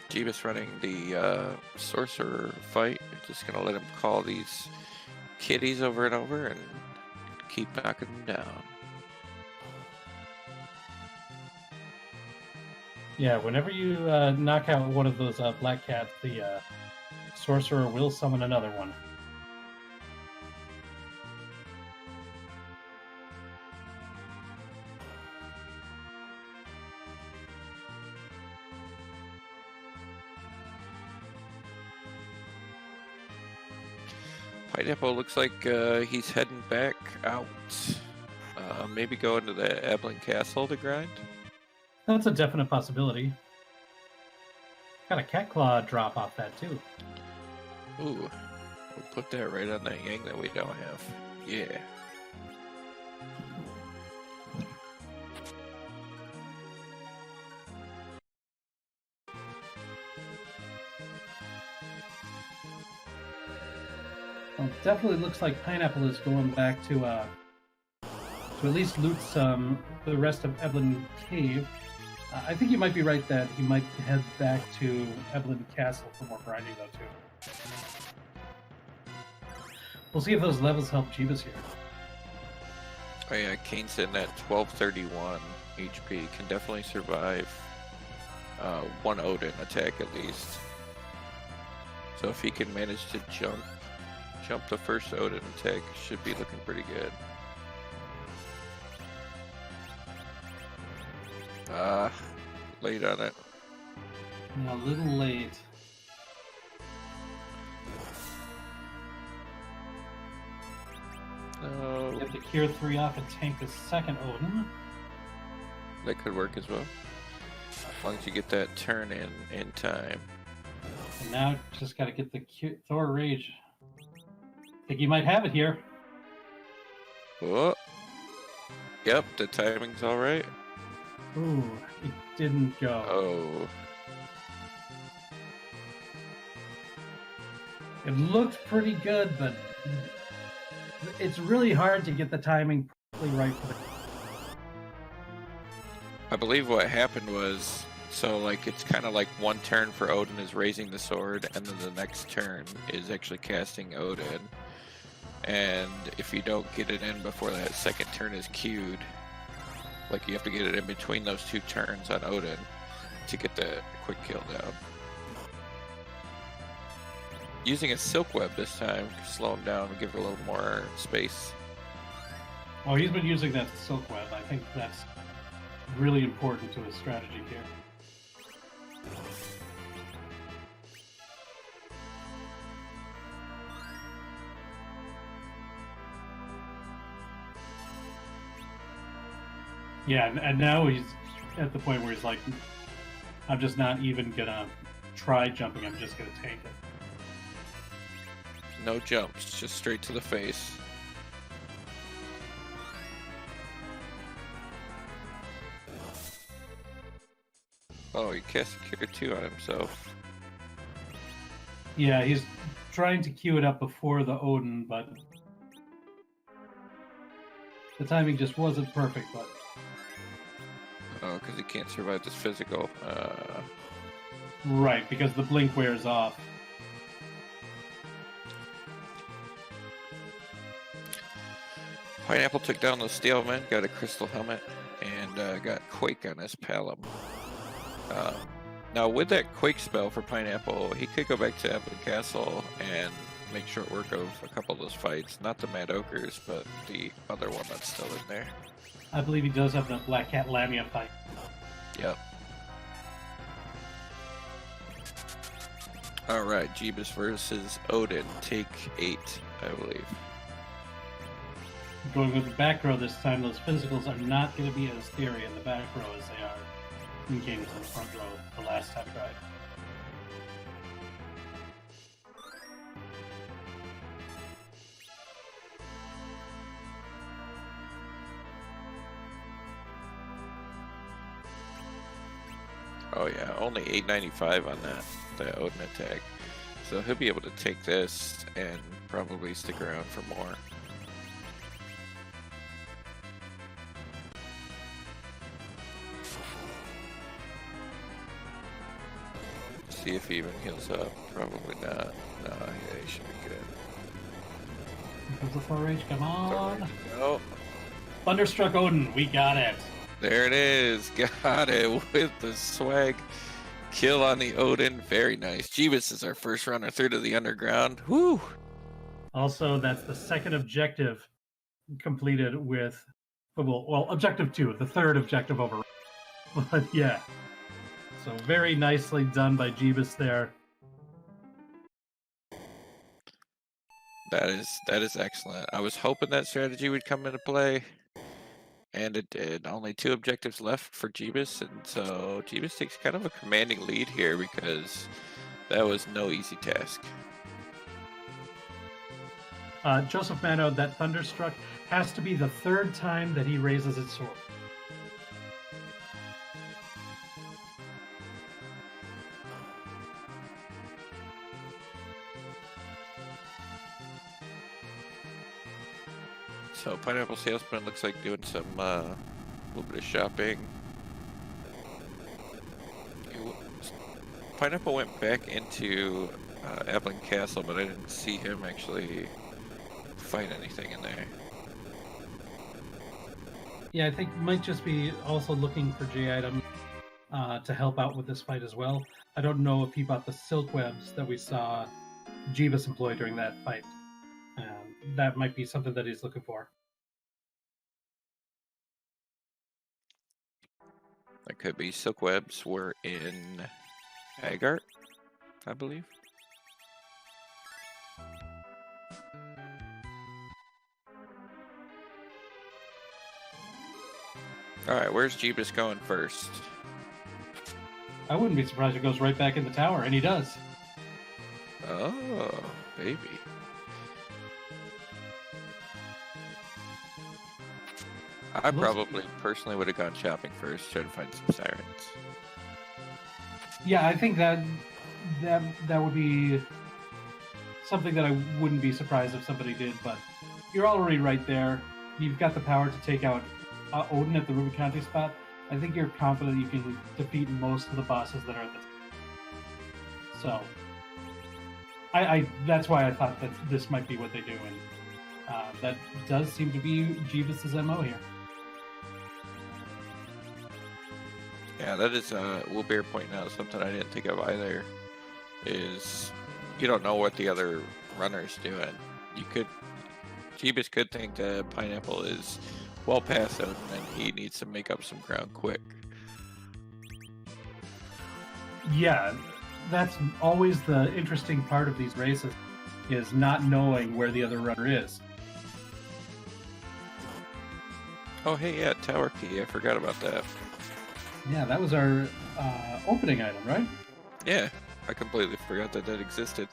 Jeebus running the sorcerer fight. Just gonna let him call these kitties over and over and keep knocking them down. Yeah, whenever you knock out one of those black cats, the sorcerer will summon another one. Pineapple looks like he's heading back out. Maybe go into the Ablin Castle to grind. That's a definite possibility. Got a cat claw drop off that too. Ooh, we'll put that right on that yang that we don't have. Yeah. definitely looks like Pineapple is going back to at least loot some the rest of Evelyn Cave. I think you might be right that he might head back to Evelyn Castle for more grinding, though, too. We'll see if those levels help Jeebus here. Oh yeah, Kane's sitting at 1231 HP. Can definitely survive one Odin attack at least. So if he can manage to jump the first Odin attack, should be looking pretty good. Late on it. Yeah, a little late. No. You have to cure 3 off and tank the second Odin. That could work as well. As long as you get that turn in time. And now just got to get the Thor Rage. I think you might have it here. Oh. Yep, the timing's all right. Ooh, it didn't go. Oh. It looked pretty good, but it's really hard to get the timing perfectly right for the. I believe what happened was, so like it's kind of like one turn for Odin is raising the sword, and then the next turn is actually casting Odin. And if you don't get it in before that second turn is queued, like you have to get it in between those 2 turns on Odin to get the quick kill down. Using a silk web this time, slow him down and give it a little more space. Oh, he's been using that silk web. I think that's really important to his strategy here. Yeah, and now he's at the point where he's like, I'm just not even gonna try jumping, I'm just gonna tank it. No jumps, just straight to the face. Oh, he cast a Cure 2 on himself. Yeah, he's trying to queue it up before the Odin, but the timing just wasn't perfect, but... Oh, because he can't survive this physical. Right, because the blink wears off. Pineapple took down the Steelman, got a crystal helmet, and got Quake on his Palom. Now with that Quake spell for Pineapple, he could go back to Evelyn Castle and make short work of a couple of those fights. Not the Mad Ogres, but the other one that's still in there. I believe he does have the Black Cat Lamia fight. Yep. Alright, Jeebus versus Odin. Take 8, I believe. Going with the back row this time, those physicals are not going to be as scary in the back row as they are in games in the front row the last time tried. Oh yeah, only 895 on that Odin attack. So he'll be able to take this and probably stick around for more. See if he even heals up. Probably not. No, yeah, he should be good. Here comes the Thor Rage, come on! Oh, Thunderstruck Odin, we got it! there it is. Got it with the swag. Kill on the Odin. Very nice. Jeebus is our first runner through to the underground. Woo! Also, that's the second objective completed with, well, objective 2, the third objective over. But yeah. So very nicely done by Jeebus there. That is excellent. I was hoping that strategy would come into play, and it did. Only 2 objectives left for Jeebus, and so Jeebus takes kind of a commanding lead here because that was no easy task. Joseph Mano, that Thunderstruck has to be the 3rd time that he raises his sword. So Pineapple Salesman looks like doing some little bit of shopping. Pineapple went back into Evelyn Castle, but I didn't see him actually fight anything in there. Yeah, I think he might just be also looking for J items to help out with this fight as well. I don't know if he bought the silk webs that we saw Jeebus employ during that fight. That might be something that he's looking for. That could be. Silk webs were in Agart, I believe. Alright, where's Jeebus going first? I wouldn't be surprised if he goes right back in the tower, and he does. Oh, baby. I probably personally would have gone shopping first, try to find some sirens. Yeah, I think that would be something that I wouldn't be surprised if somebody did, but you're already right there. You've got the power to take out Odin at the Rubicante spot. I think you're confident you can defeat most of the bosses that are at this. So, I that's why I thought that this might be what they do, and that does seem to be Jeebus' MO here. Yeah, that is, Will Bear pointing out something I didn't think of either, is you don't know what the other runner's doing. Jeebus could think that Pineapple is well past Odin and he needs to make up some ground quick. Yeah, that's always the interesting part of these races, is not knowing where the other runner is. Oh, hey, yeah, Tower Key. I forgot about that. Yeah, that was our opening item, right? Yeah, I completely forgot that existed.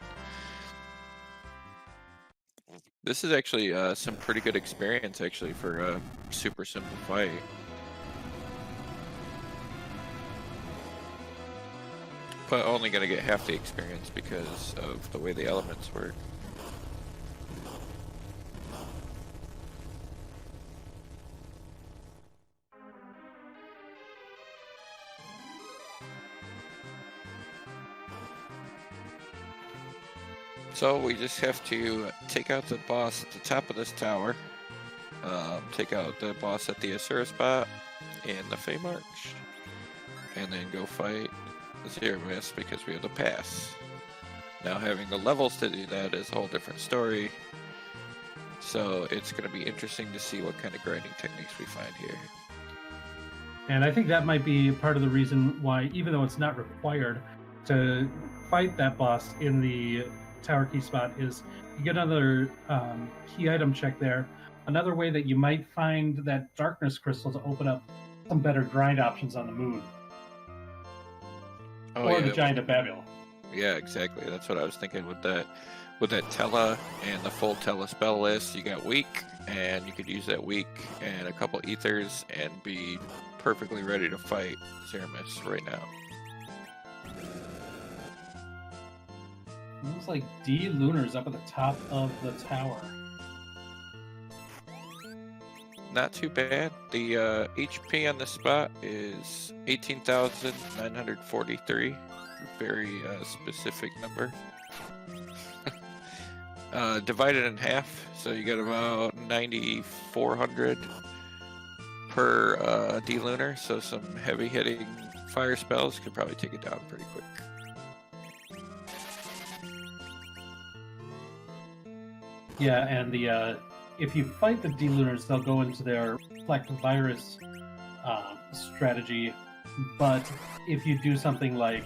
This is actually some pretty good experience, actually, for a super simple fight. But only going to get half the experience because of the way the elements work. So we just have to take out the boss at the top of this tower, take out the boss at the Asura spot and the Fey March, and then go fight Zeromus because we have the pass. Now having the levels to do that is a whole different story, so it's going to be interesting to see what kind of grinding techniques we find here. And I think that might be part of the reason why, even though it's not required to fight that boss in the tower key spot, is you get another key item check there. Another way that you might find that darkness crystal to open up some better grind options on the moon. Oh, or yeah, the Giant of Babel. Yeah, exactly. That's what I was thinking with that. With that Tela and the full Tela spell list, you got weak, and you could use that weak and a couple ethers and be perfectly ready to fight Zeromus right now. Looks like D Lunar's up at the top of the tower. Not too bad. The HP on the spot is 18,943. Very specific number. Divided in half, so you get about 9,400 per D Lunar. So some heavy hitting fire spells could probably take it down pretty quick. Yeah, and the if you fight the D-Lunars, they'll go into their Reflect Virus strategy, but if you do something like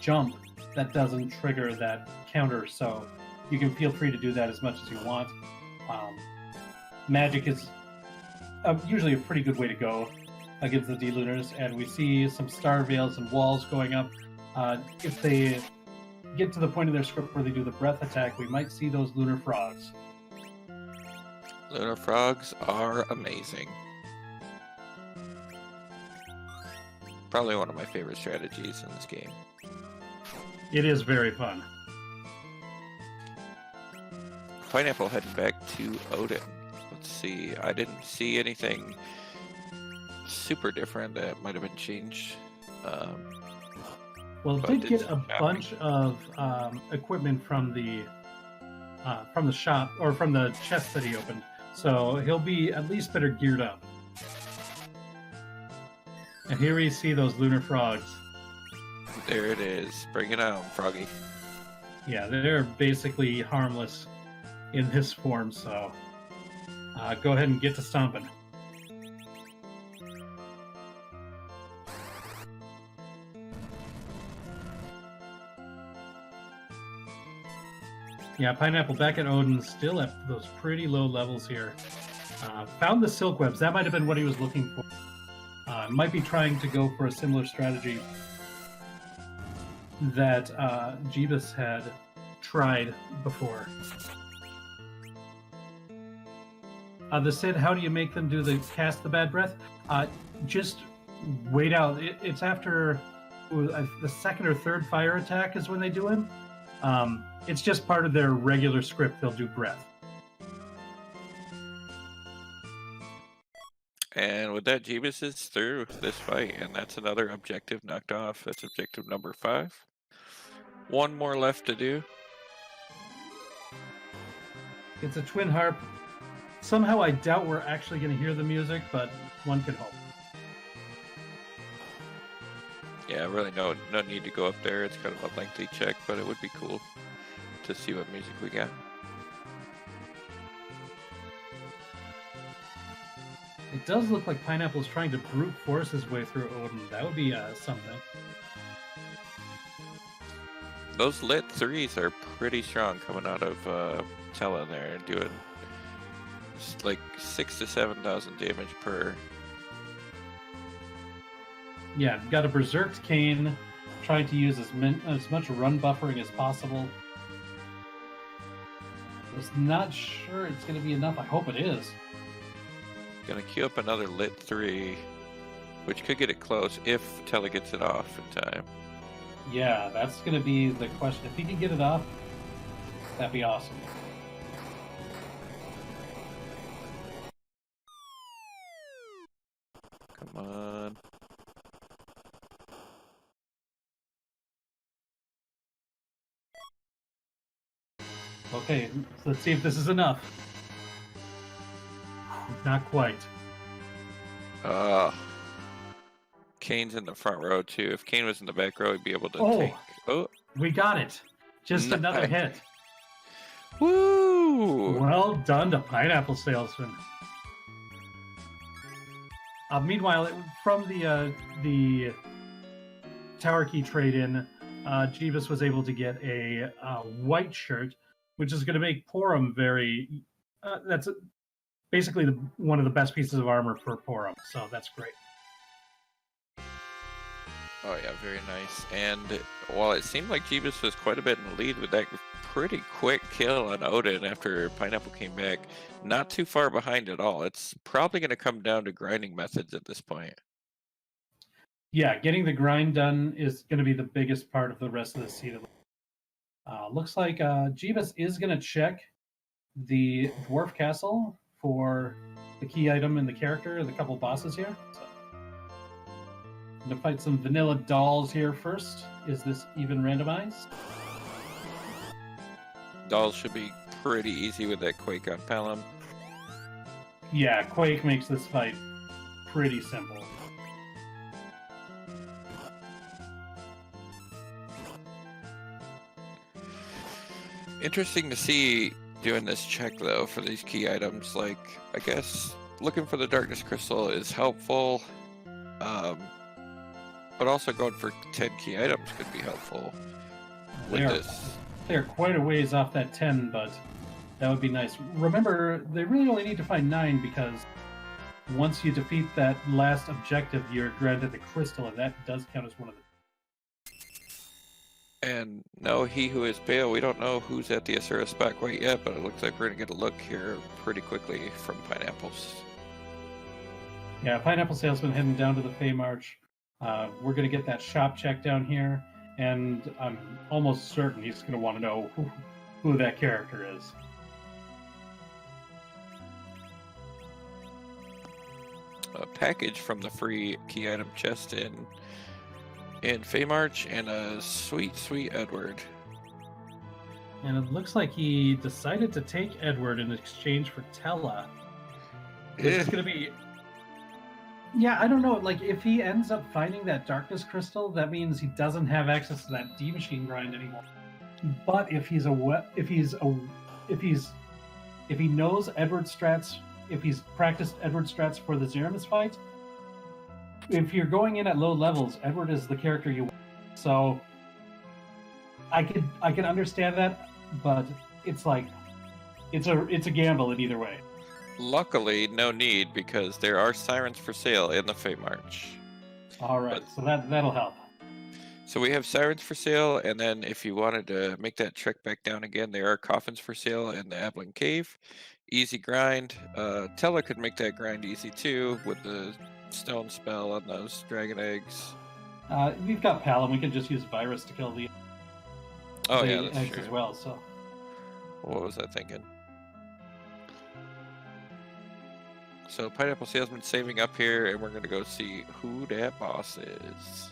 jump, that doesn't trigger that counter, so you can feel free to do that as much as you want. Magic is usually a pretty good way to go against the D-Lunars, and we see some Star Veils and walls going up. If they get to the point of their script where they do the breath attack, we might see those lunar frogs. Lunar frogs are amazing. Probably one of my favorite strategies in this game. It is very fun. Pineapple heading back to Odin. Let's see. I didn't see anything super different that might have been changed. Well, but did did get some a shopping. bunch of equipment from the shop, or from the chest that he opened, so he'll be at least better geared up. And here we see those lunar frogs. There it is. Bring it on, Froggy. Yeah, they're basically harmless in this form, so go ahead and get to stomping. Yeah, Pineapple back at Odin, still at those pretty low levels here. Found the silk webs. That might have been what he was looking for. Might be trying to go for a similar strategy that Jeebus had tried before. The Sid, how do you make them do the cast the bad breath? Just wait out. It's after the second or third fire attack is when they do him. It's just part of their regular script. They'll do breath. And with that, Jeebus is through this fight, and that's another objective knocked off. That's objective number 5. One more left to do. It's a twin harp. Somehow I doubt we're actually going to hear the music, but one can hope. Yeah, really no need to go up there. It's kind of a lengthy check, but it would be cool to see what music we got. It does look like Pineapple's trying to brute force his way through Odin. That would be something. Those lit 3s are pretty strong coming out of Tella there, doing like 6,000 to 7,000 damage per. Yeah, got a berserked cane, trying to use as much run buffering as possible. Was not sure it's going to be enough. I hope it is. Gonna queue up another lit 3, which could get it close if Tella gets it off in time. Yeah, that's going to be the question. If he can get it off, that'd be awesome. Come on. Okay, let's see if this is enough. Not quite. Kane's in the front row too. If Kane was in the back row, he'd be able to tank. Oh, We got it. Just Nice. another hit. woo! Well done to Pineapple Salesman. Meanwhile, from the Tower Key trade-in, Jeebus was able to get a white shirt, which is going to make Porum very... that's basically one of the best pieces of armor for Porum, so that's great. Oh yeah, very nice. And while it seemed like Jeebus was quite a bit in the lead with that pretty quick kill on Odin after Pineapple came back, not too far behind at all. It's probably going to come down to grinding methods at this point. Yeah, getting the grind done is going to be the biggest part of the rest of the season. Looks like Jeebus is going to check the Dwarf Castle for the key item and the character, the couple bosses here. So, I'm going to fight some vanilla dolls here first. Is this even randomized? Dolls should be pretty easy with that Quake on Pelham. Yeah, Quake makes this fight pretty simple. Interesting to see doing this check though for these key items. Like, I guess looking for the Darkness Crystal is helpful, but also going for 10 key items could be helpful with this. They're quite a ways off that 10, but that would be nice. Remember, they really only need to find 9 because once you defeat that last objective, you're granted the crystal, and that does count as one of the... And no, he who is pale, we don't know who's at the Asura spot quite yet, but it looks like we're going to get a look here pretty quickly from Pineapples. Yeah, Pineapple Salesman heading down to the Fey March. We're going to get that shop check down here, and I'm almost certain he's going to want to know who that character is. a package from the free key item chest in Feymarch, and a sweet Edward. And it looks like he decided to take Edward in exchange for Tella. This is going to be... Yeah, I don't know. Like, if he ends up finding that darkness crystal, that means he doesn't have access to that D machine grind anymore. But if he knows Edward strats, if he's practiced Edward strats for the Zeramis fight, if you're going in at low levels, Edward is the character you want. So I can understand that, but it's like it's a gamble in either way. Luckily, no need, because there are sirens for sale in the Feymarch. All right, so that'll help. So we have sirens for sale, and then if you wanted to make that trek back down again, there are coffins for sale in the Ablin Cave. Easy grind. Tella could make that grind easy too with the stone spell on those dragon eggs. We've got Palom. We can just use Virus to kill the that's eggs true. as well. So What was I thinking? So Pineapple Salesman saving up here, and we're going to go see who that boss is.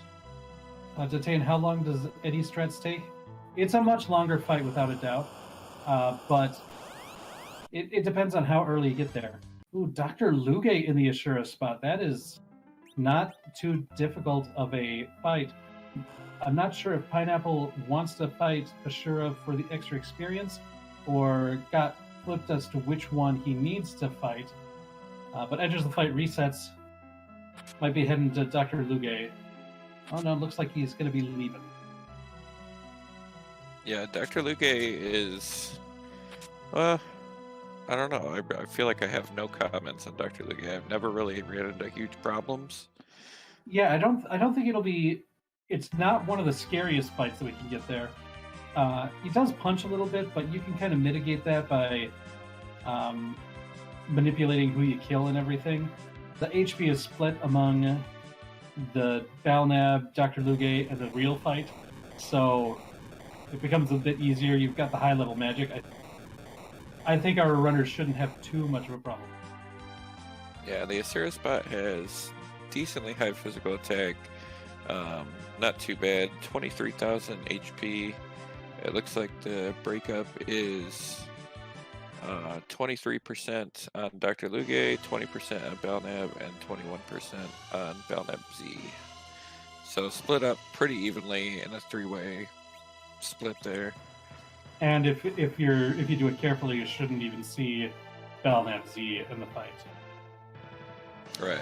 Detain, how long does Eddie strats take? It's a much longer fight without a doubt, but it depends on how early you get there. Ooh, Dr. Luge in the Ashura spot. That is not too difficult of a fight. I'm not sure if Pineapple wants to fight Ashura for the extra experience, or got flipped as to which one he needs to fight. But enters the fight, resets. Might be heading to Dr. Luge. Oh no, it looks like he's going to be leaving. Yeah, Dr. Luge is... I don't know. I feel like I have no comments on Dr. Luge. I've never really ran into huge problems. Yeah, I don't think it'll be... It's not one of the scariest fights that we can get there. He does punch a little bit, but you can kind of mitigate that by manipulating who you kill and everything. The HP is split among the Balnab, Dr. Luge, and the real fight, so it becomes a bit easier. You've got the high-level magic. I think our runners shouldn't have too much of a problem. Yeah, the Asura spot has decently high physical attack. Not too bad. 23,000 HP. It looks like the breakup is 23% on Dr. Luge, 20% on Balnab, and 21% on Balnab Z. So split up pretty evenly in a three-way split there. And if you do it carefully, you shouldn't even see Balnab Z in the fight. Right.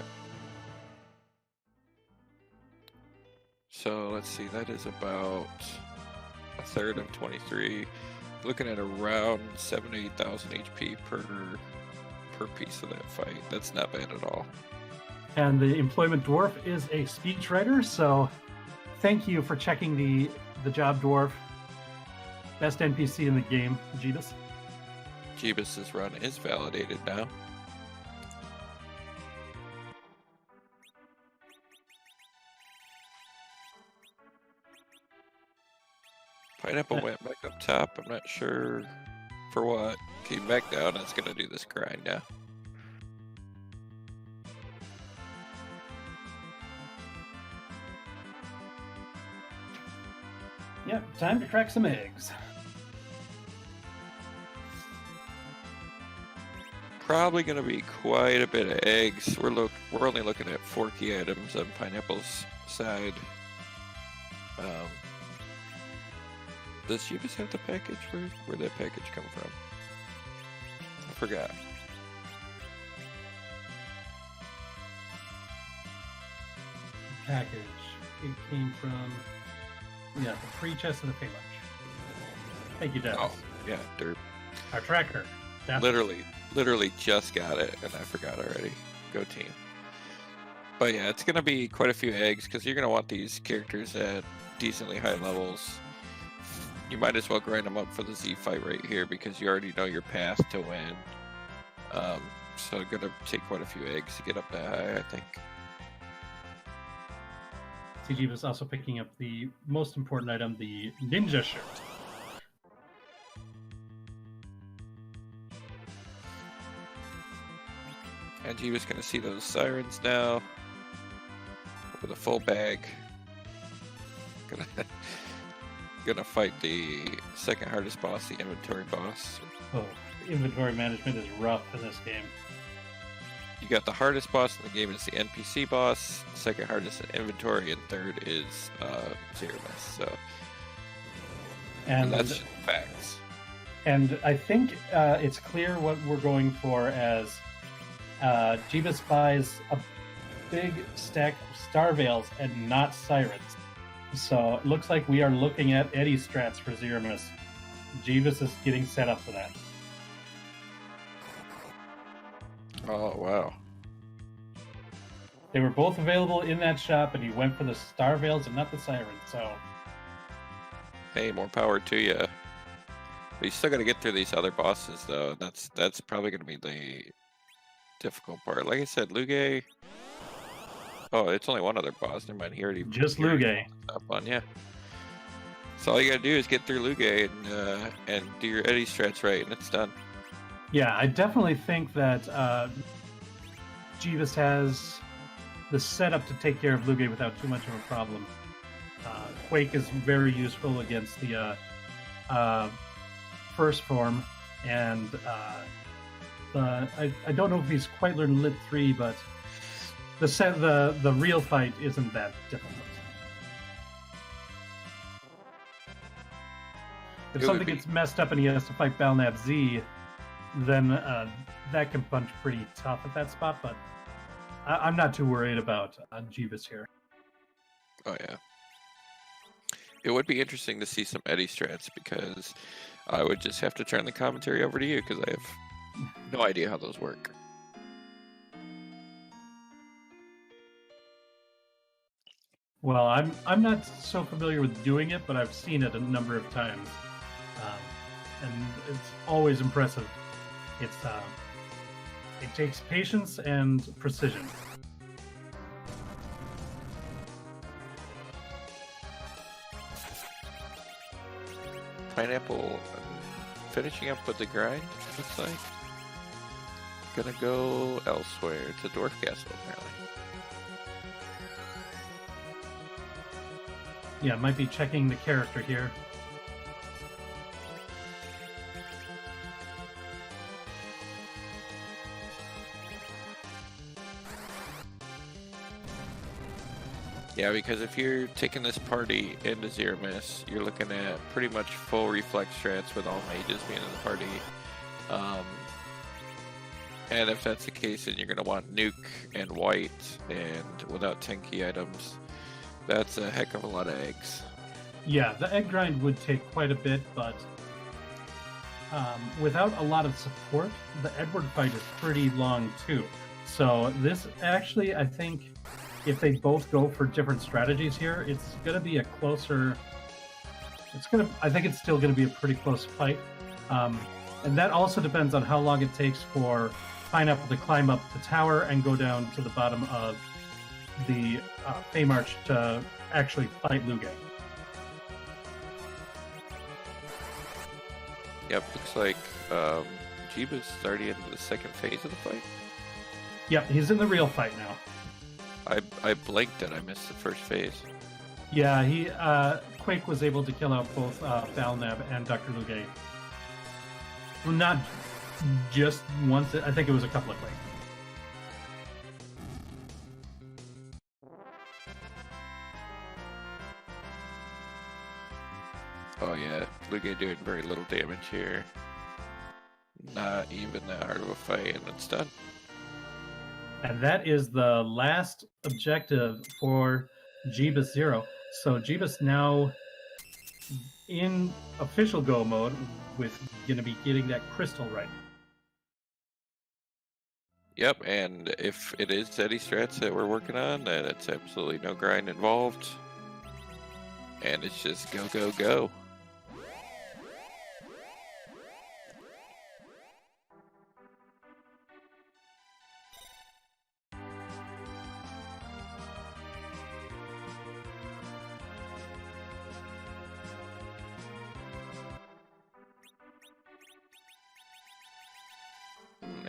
So let's see, that is about a third of 23. Looking at around 78,000 HP per piece of that fight. That's not bad at all. And the Employment Dwarf is a speechwriter, so thank you for checking the job, Dwarf. Best NPC in the game, Jeebus. Jeebus' run is validated now. Pineapple went back up top. I'm not sure for what. Came back down. It's going to do this grind now. Yep, time to crack some eggs. Probably going to be quite a bit of eggs. We're only looking at 4 key items on Pineapple's side. Does Jeebus have the package? Where'd that package come from? I forgot. Package. It came from the free chest of the Feymarch. Thank you, Dennis. Oh, yeah, derp. Our tracker. Literally just got it, and I forgot already. Go team. But yeah, it's gonna be quite a few eggs because you're gonna want these characters at decently high levels. You might as well grind them up for the Z fight right here because you already know your path to win. So gonna take quite a few eggs to get up that high, I think. TG was also picking up the most important item, the ninja shirt. And he was gonna see those sirens now with a full bag. Gonna gonna fight the second hardest boss, the inventory boss. Oh, inventory management is rough in this game. You got the hardest boss in the game is the NPC boss, second hardest in inventory, and third is Zeromus. So, and that's just facts. And I think it's clear what we're going for as Jeebus buys a big stack of Star Veils and not Sirens. So it looks like we are looking at Eddie strats for Zeromus. Jeebus is getting set up for that. Oh, wow. They were both available in that shop, and he went for the Star Veils and not the Sirens, so... Hey, more power to you. But you still got to get through these other bosses, though. That's probably going to be the difficult part. Like I said, Luge... Oh, it's only one other boss. Never mind, he already... Just Luge. Up on, yeah. So all you got to do is get through Luge and do your Eddie strats right, and it's done. Yeah, I definitely think that Jeebus has the setup to take care of Luge without too much of a problem. Quake is very useful against the first form, and I don't know if he's quite learned Lit 3, but the real fight isn't that difficult. If something gets messed up and he has to fight Balnab Z, then that can punch pretty tough at that spot, but I'm not too worried about Jeebus here. Oh, yeah. It would be interesting to see some Eddie strats, because I would just have to turn the commentary over to you, because I have no idea how those work. Well, I'm not so familiar with doing it, but I've seen it a number of times, and it's always impressive. It takes patience and precision. Pineapple finishing up with the grind, looks like. Gonna go elsewhere to Dwarf Castle, apparently. Yeah, might be checking the character here. Yeah, because if you're taking this party into Zeromus, you're looking at pretty much full reflex strats with all mages being in the party. And if that's the case, then you're going to want Nuke and White, and without 10 key items, that's a heck of a lot of eggs. Yeah, the egg grind would take quite a bit, but without a lot of support, the Edward fight is pretty long too. So this actually, I think, if they both go for different strategies here, it's going to be a closer... I think it's still going to be a pretty close fight. And that also depends on how long it takes for Pineapple to climb up the tower and go down to the bottom of the Feymarch to actually fight Luge. Yep, looks like Jeebus is already into the second phase of the fight. Yep, he's in the real fight now. I blinked and I missed the first phase. Yeah, Quake was able to kill out both Balnab and Dr. Luge. Well, not just once, I think it was a couple of Quake. Oh yeah, Luge doing very little damage here. Not even that hard of a fight, and it's done. And that is the last objective for Jeebus0. So Jeebus now in official go mode with going to be getting that crystal right. Yep, and if it is Eddie strats that we're working on, then it's absolutely no grind involved. And it's just go, go, go.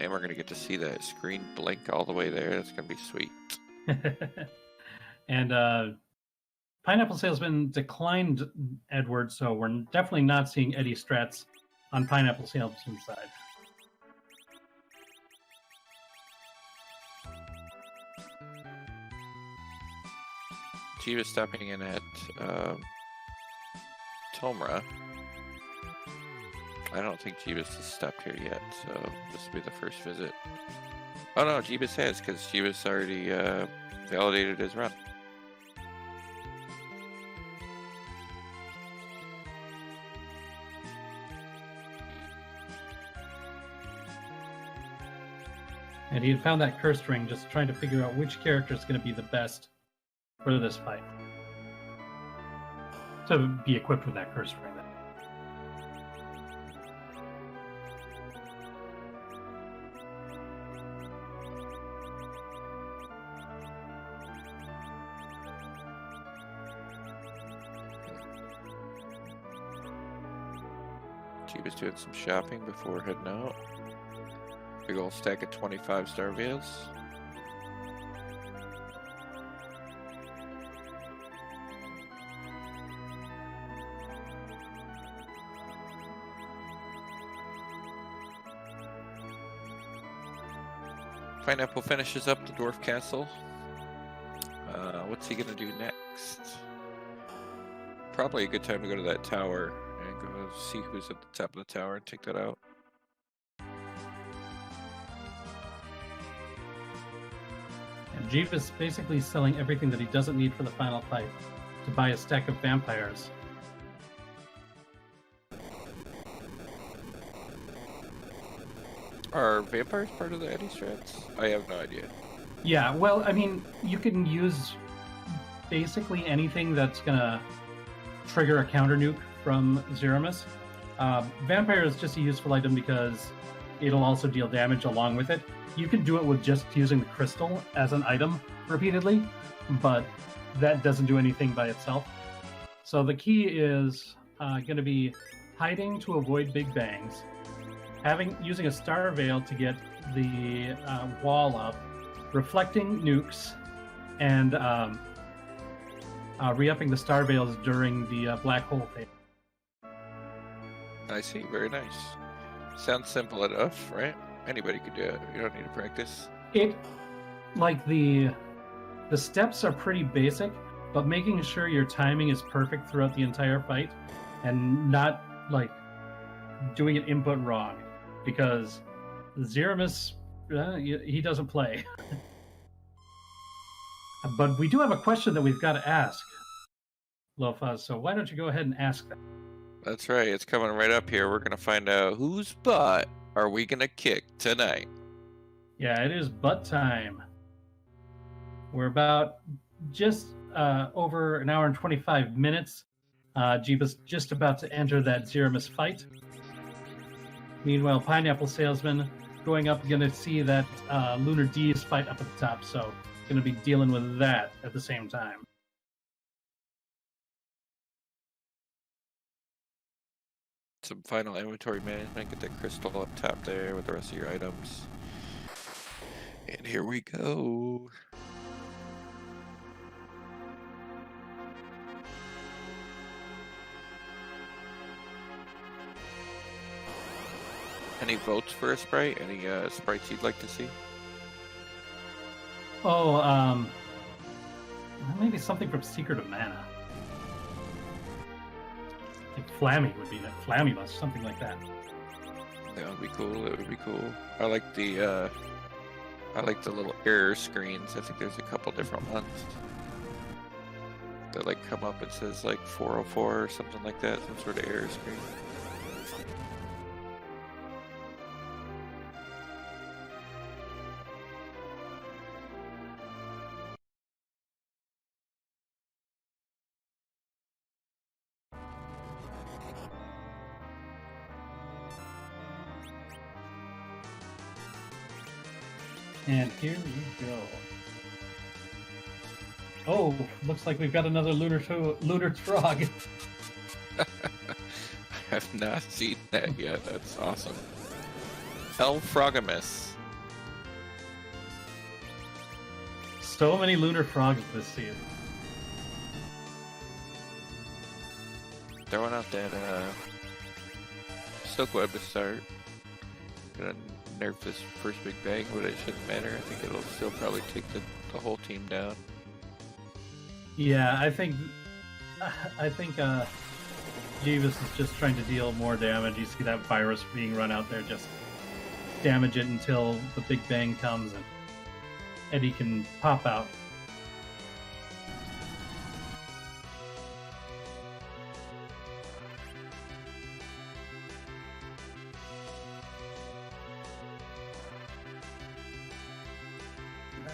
And we're going to get to see that screen blink all the way there. That's going to be sweet. And Pineapple Salesman declined Edward, so we're definitely not seeing Eddie Strats on Pineapple Salesman's side. Jeebus stopping in at Tomra. I don't think Jeebus has stopped here yet, so this will be the first visit. Oh no, Jeebus has, because Jeebus already validated his run. And he had found that cursed ring, just trying to figure out which character is going to be the best for this fight. To be equipped with that cursed ring. Jeebus doing some shopping before heading out. Big old stack of 25 star veils. Pineapple finishes up the dwarf castle. What's he gonna do next? Probably a good time to go to that tower and go see who's at the top of the tower and take that out. And Jeebus basically selling everything that he doesn't need for the final fight to buy a stack of vampires. Are vampires part of the Eddie strats? I have no idea. Yeah, well, I mean, you can use basically anything that's gonna trigger a counter nuke from Zeramus. Vampire is just a useful item because it'll also deal damage along with it. You can do it with just using the crystal as an item repeatedly, but that doesn't do anything by itself. So the key is going to be hiding to avoid big bangs, using a star veil to get the wall up, reflecting nukes, and re-upping the star veils during the black hole phase. I see, very nice. Sounds simple enough, right? Anybody could do it. You don't need to practice. The steps are pretty basic, but making sure your timing is perfect throughout the entire fight and not like doing an input wrong, because Zeramus, he doesn't play. But we do have a question that we've got to ask, Lofuz, so why don't you go ahead and ask that? That's right, it's coming right up here. We're going to find out whose butt are we going to kick tonight. Yeah, it is butt time. We're about just over an hour and 25 minutes. Jeebus just about to enter that Zeramus fight. Meanwhile, Pineapple Salesman going up, going to see that Lunar D's fight up at the top, so going to be dealing with that at the same time. Some final inventory management. Get that crystal up top there with the rest of your items. And here we go. Any votes for a sprite? Any sprites you'd like to see? Oh, maybe something from Secret of Mana. Like Flammy would be that. Flammybus, something like that. That would be cool. That would be cool. I like the little error screens. I think there's a couple different ones that like come up. It says like 404 or something like that. Some sort of error screen. And here we go. Oh, looks like we've got another lunar frog. I have not seen that yet. That's awesome. Elfrogamus. So many lunar frogs this season. Throwing out that Silk Web to start. Gonna nerf this first big bang, but it shouldn't matter. I think it'll still probably take the whole team down. Yeah, I think Jeebus is just trying to deal more damage. You see that virus being run out there, just damage it until the big bang comes and Eddie can pop out.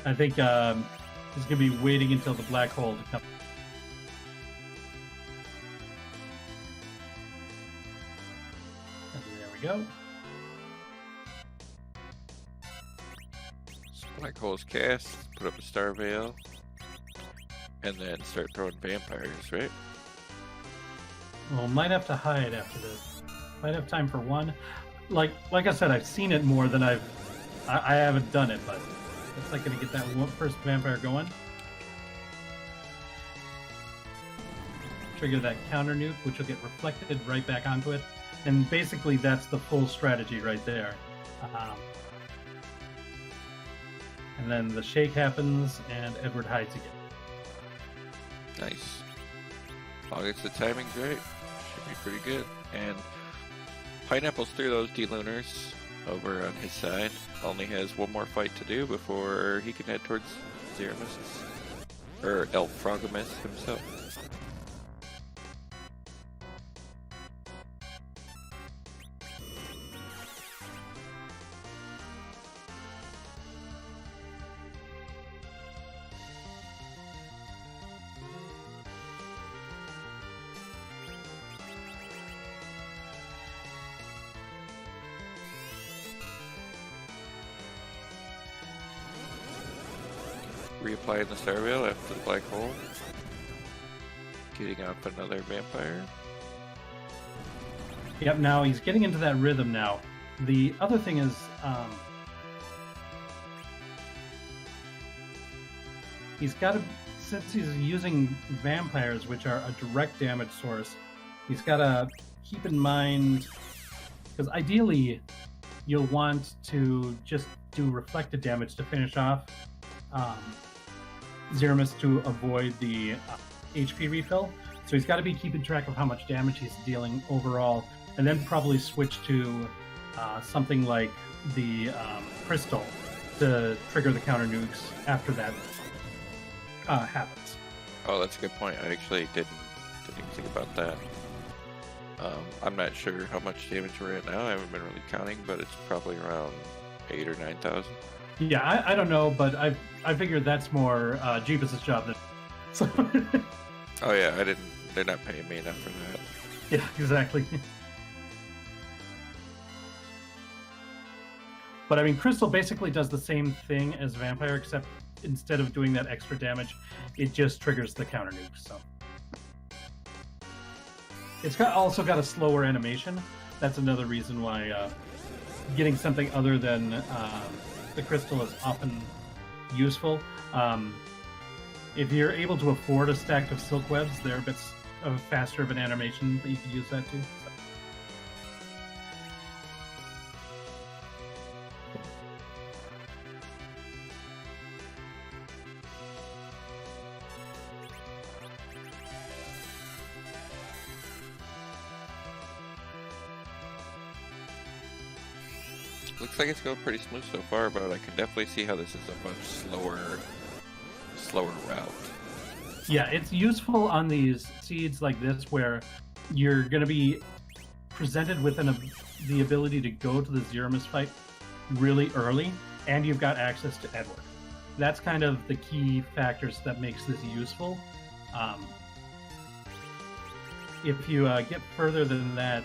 I think he's going to be waiting until the black hole to come. And there we go. So black hole's cast, put up a star veil, and then start throwing vampires, right? Well, might have to hide after this. Might have time for one. Like I said, I've seen it more than I haven't done it, but it's like going to get that first vampire going. Trigger that counter nuke, which will get reflected right back onto it. And basically, that's the full strategy right there. And then the shake happens, and Edward hides again. Nice. As long as the timing's right, should be pretty good. And Pineapple's through those D-Lunars over on his side. Only has one more fight to do before he can head towards Zeramus, or Elfrogamus himself. Reapplying the star veil after the black hole. Getting off another vampire. Yep, now he's getting into that rhythm now. The other thing is, he's got to, since he's using vampires, which are a direct damage source, he's got to keep in mind, because ideally, you'll want to just do reflected damage to finish off Zeramus to avoid the HP refill. So he's got to be keeping track of how much damage he's dealing overall, and then probably switch to something like the crystal to trigger the counter nukes after that happens. Oh, that's a good point. I actually didn't even think about that. I'm not sure how much damage we're at now. I haven't been really counting, but it's probably around 8,000 or 9,000. Yeah, I don't know, but I figured that's more Jeebus' job than. So Oh yeah, they're not paying me enough for that. yeah, exactly. But I mean, Crystal basically does the same thing as Vampire, except instead of doing that extra damage, it just triggers the counter nuke. So it's also got a slower animation. That's another reason why getting something other than the crystal is often useful. If you're able to afford a stack of silk webs, they're a bit faster of an animation, but you could use that too. So. Looks like it's going pretty smooth so far, but I can definitely see how this is a much slower route. Yeah, it's useful on these seeds like this where you're going to be presented with the ability to go to the Zeramus fight really early, and you've got access to Edward. That's kind of the key factors that makes this useful. If you get further than that,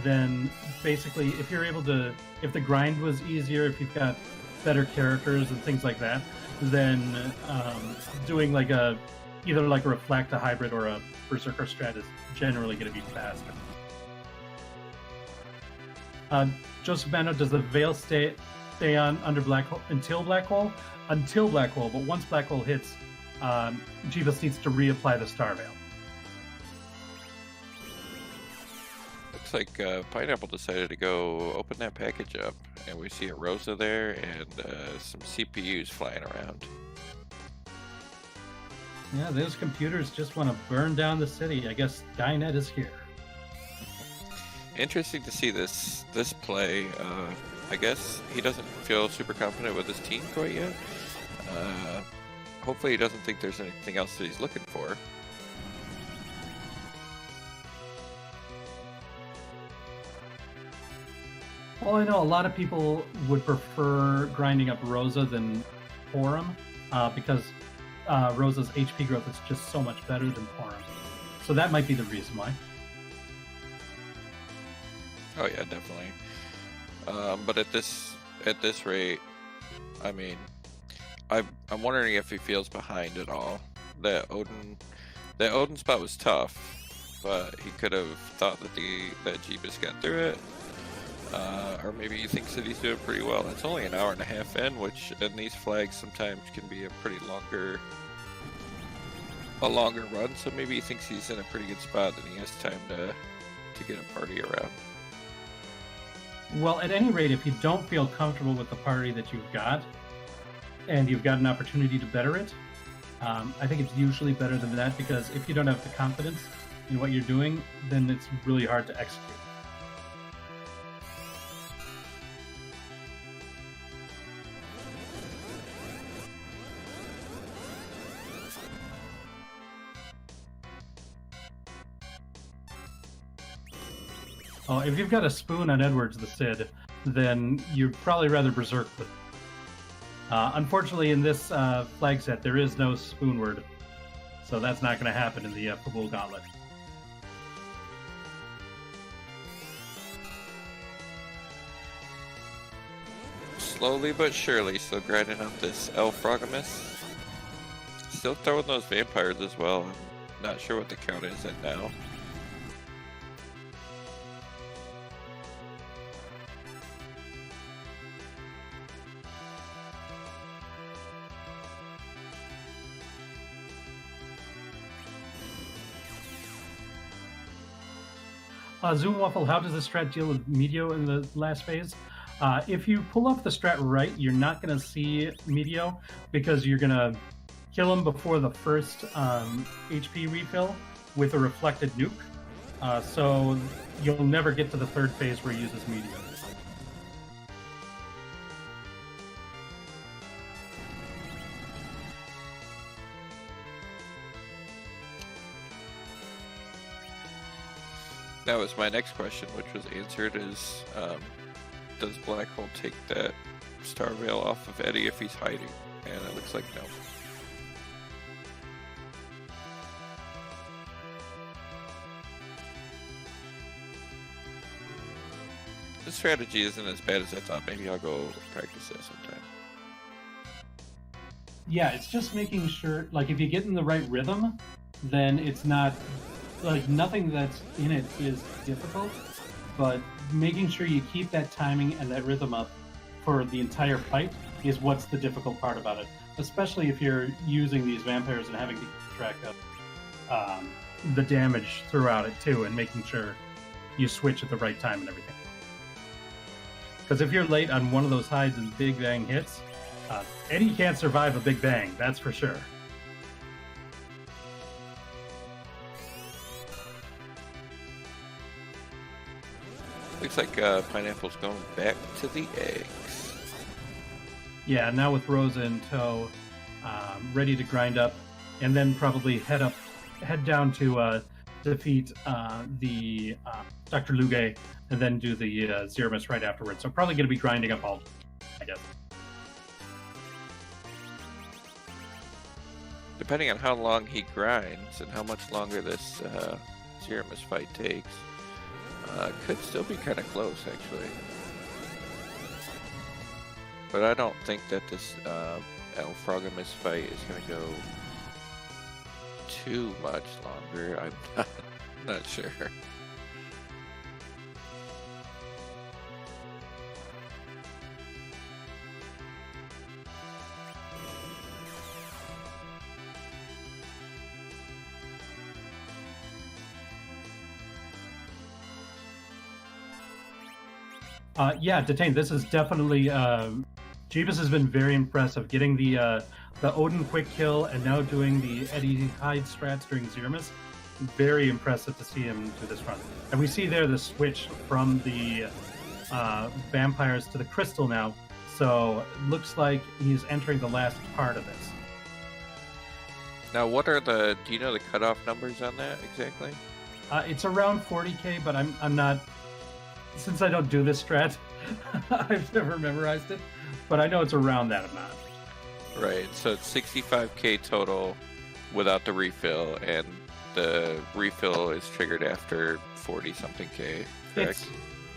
then basically if the grind was easier, if you've got better characters and things like that, then doing either like a Reflect, a Hybrid, or a Berserker strat is generally going to be faster. Joseph Mano, does the veil stay on under black hole until black hole? Until black hole, but once black hole hits, Jeebus needs to reapply the star veil. Looks like Pineapple decided to go open that package up, and we see a Rosa there and some CPUs flying around. Yeah, those computers just want to burn down the city. I guess Skynet is here. Interesting to see this play. I guess he doesn't feel super confident with his team quite yet. Hopefully he doesn't think there's anything else that he's looking for. Well, I know a lot of people would prefer grinding up Rosa than Porum, because Rosa's HP growth is just so much better than Porum. So that might be the reason why. Oh yeah, definitely. But at this rate, I mean, I'm wondering if he feels behind at all. That Odin spot was tough, but he could have thought that Jeebus got through it. Or maybe he thinks that he's doing pretty well. It's only an hour and a half in, which in these flags sometimes can be a pretty longer run. So maybe he thinks he's in a pretty good spot and he has time to get a party around. Well, at any rate, if you don't feel comfortable with the party that you've got, and you've got an opportunity to better it, I think it's usually better than that, because if you don't have the confidence in what you're doing, then it's really hard to execute. Oh, if you've got a spoon on Edwards the Cid, then you'd probably rather berserk with it. Unfortunately, in this flag set, there is no spoon word, so that's not going to happen in the Fabul Gauntlet. Slowly but surely, still grinding up this Frogmas. Still throwing those vampires as well. I'm not sure what the count is at now. Zoom Waffle, how does the strat deal with Medio in the last phase? If you pull off the strat right, you're not going to see Medio, because you're going to kill him before the first HP refill with a reflected nuke. So you'll never get to the third phase where he uses Medio. That was my next question, which was answered, is does Black Hole take that Star Veil off of Eddie if he's hiding? And it looks like no. This strategy isn't as bad as I thought. Maybe I'll go practice that sometime. Yeah, it's just making sure, like, if you get in the right rhythm, then it's not, like, nothing that's in it is difficult, but making sure you keep that timing and that rhythm up for the entire fight is what's the difficult part about it, especially if you're using these vampires and having to keep track of the damage throughout it too, and making sure you switch at the right time and everything. Because if you're late on one of those hides and Big Bang hits, Eddie can't survive a Big Bang, that's for sure. Looks like Pineapple's going back to the eggs. Yeah, now with Rosa in tow, ready to grind up, and then probably head down to defeat the Dr. Luge, and then do the Zeramus right afterwards. So probably going to be grinding up all, I guess. Depending on how long he grinds and how much longer this Zeramus fight takes, could still be kind of close, actually. But I don't think that this Frogmas fight is going to go too much longer. I'm not sure. Yeah, Detained. This is definitely Jeebus has been very impressive, getting the Odin quick kill and now doing the Eddie Hyde strats during Zermus. Very impressive to see him do this run. And we see there the switch from the vampires to the crystal now. So it looks like he's entering the last part of this. Now, what are do you know the cutoff numbers on that exactly? It's around 40k, but I'm not, since I don't do this strat, I've never memorized it, but I know it's around that amount. Right, so it's 65k total without the refill, and the refill is triggered after 40 something k, correct?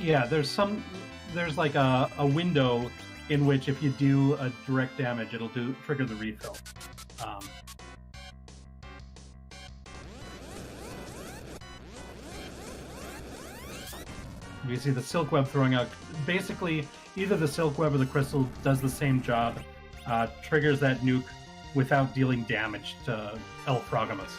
Yeah, there's like a window in which if you do a direct damage, it'll trigger the refill. You see the silk web throwing out. Basically, either the silk web or the crystal does the same job, triggers that nuke without dealing damage to El Frogamus.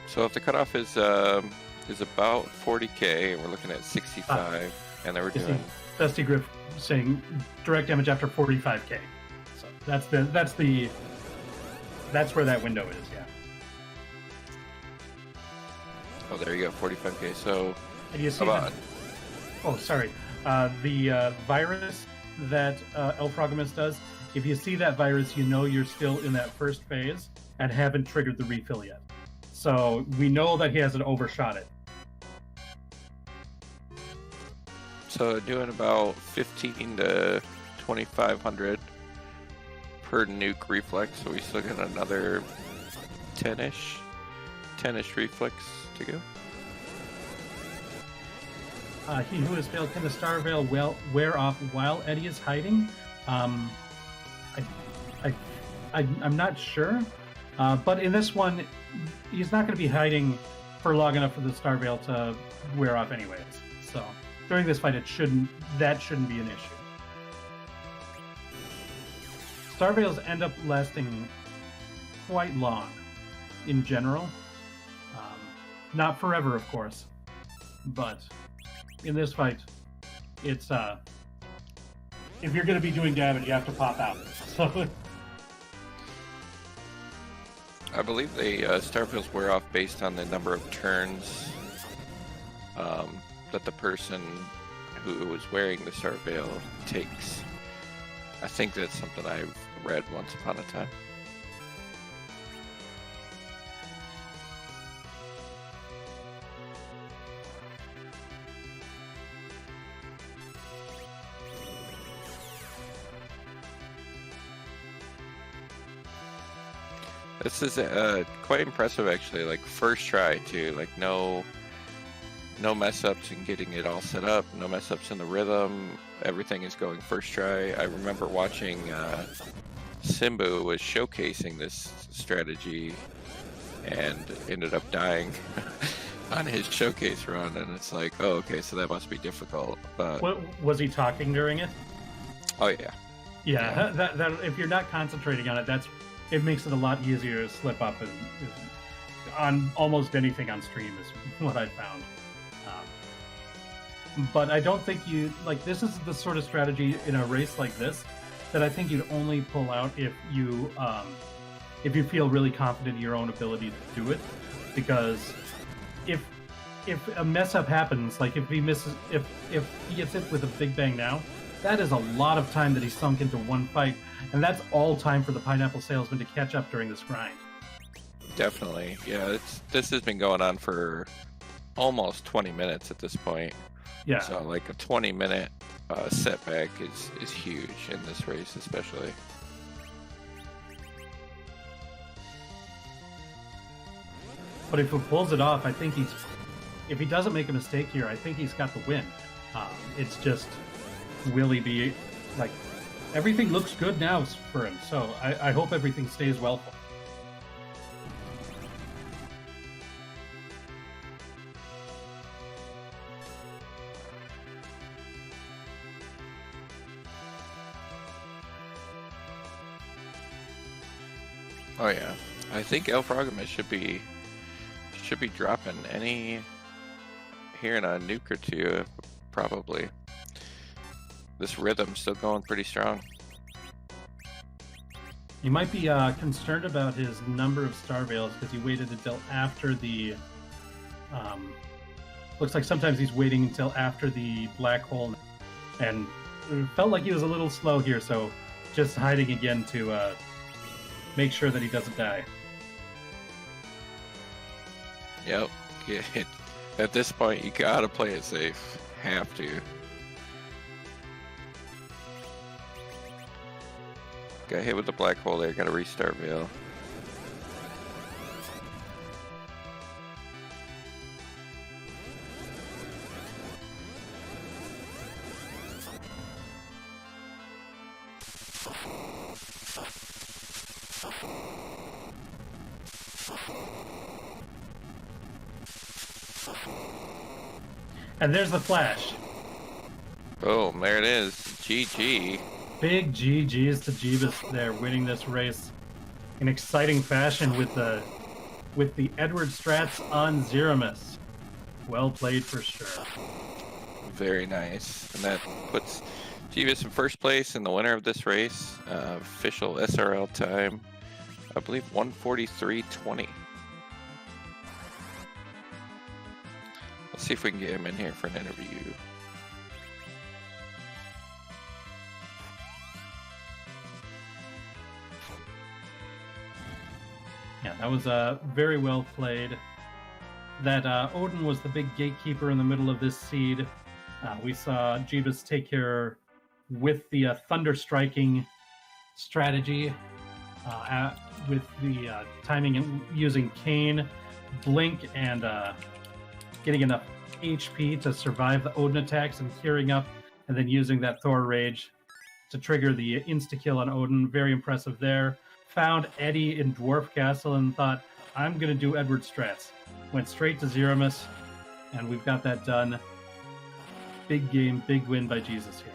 So if the cutoff is about 40k, and we're looking at 65, and then we're doing Dusty Griff saying direct damage after 45k. So that's where that window is. Yeah. Oh, there you go, 45k. So, and you see the virus that El Frogamus does. If you see that virus, you know you're still in that first phase and haven't triggered the refill yet. So we know that he hasn't overshot it. So doing about 15 to 2500 per nuke reflex. So we still got another 10ish reflex to go. He who has failed, can the Star Veil wear off while Eddie is hiding? I'm not sure. But in this one, he's not going to be hiding for long enough for the Star Veil to wear off anyways. So during this fight, that shouldn't be an issue. Star Veils end up lasting quite long in general. Not forever, of course, but in this fight, it's if you're going to be doing damage, you have to pop out. So I believe the Starfields wear off based on the number of turns that the person who was wearing the Star Veil takes. I think that's something I've read once upon a time. This is quite impressive, actually. Like first try too. Like no mess ups in getting it all set up. No mess ups in the rhythm. Everything is going first try. I remember watching Simbu was showcasing this strategy and ended up dying on his showcase run, and it's like, oh, okay, so that must be difficult. But was he talking during it? Oh yeah. Yeah. That if you're not concentrating on it, it makes it a lot easier to slip up on almost anything on stream is what I found. But I don't think this is the sort of strategy in a race like this that I think you'd only pull out if you feel really confident in your own ability to do it. Because if a mess up happens, like if he misses, if he gets hit with a big bang now, that is a lot of time that he sunk into one fight. And that's all time for the Pineapple Salesman to catch up during this grind. Definitely. Yeah, this has been going on for almost 20 minutes at this point. Yeah. So like a 20-minute setback is huge in this race, especially. But if he pulls it off, I think if he doesn't make a mistake here, I think he's got the win. It's just, will he be like... Everything looks good now for him, so I hope everything stays well for him. Oh yeah, I think El Frogamus should Should be dropping any here in a nuke or two, probably. This rhythm's still going pretty strong. He might be concerned about his number of star veils because he waited until after the. Looks like sometimes he's waiting until after the black hole, and it felt like he was a little slow here, so just hiding again to make sure that he doesn't die. Yep. At this point, you gotta play it safe. Have to. Got hit with the black hole there. Gotta restart Veil. And there's the flash. Boom, there it is. GG. Big GG's to Jeebus there, winning this race in exciting fashion with the Edward strats on Zeramus. Well played for sure. Very nice. And that puts Jeebus in first place and the winner of this race. Official SRL time, I believe 1:43:20. Let's see if we can get him in here for an interview. Yeah, that was very well played. That Odin was the big gatekeeper in the middle of this seed. We saw Jeebus take care with the thunder striking strategy with the timing and using Kane, Blink, and getting enough HP to survive the Odin attacks and curing up, and then using that Thor Rage to trigger the insta-kill on Odin. Very impressive there. Found Eddie in Dwarf Castle and thought, I'm going to do Edward strats. Went straight to Zeramus, and we've got that done. Big game, big win by Jesus here.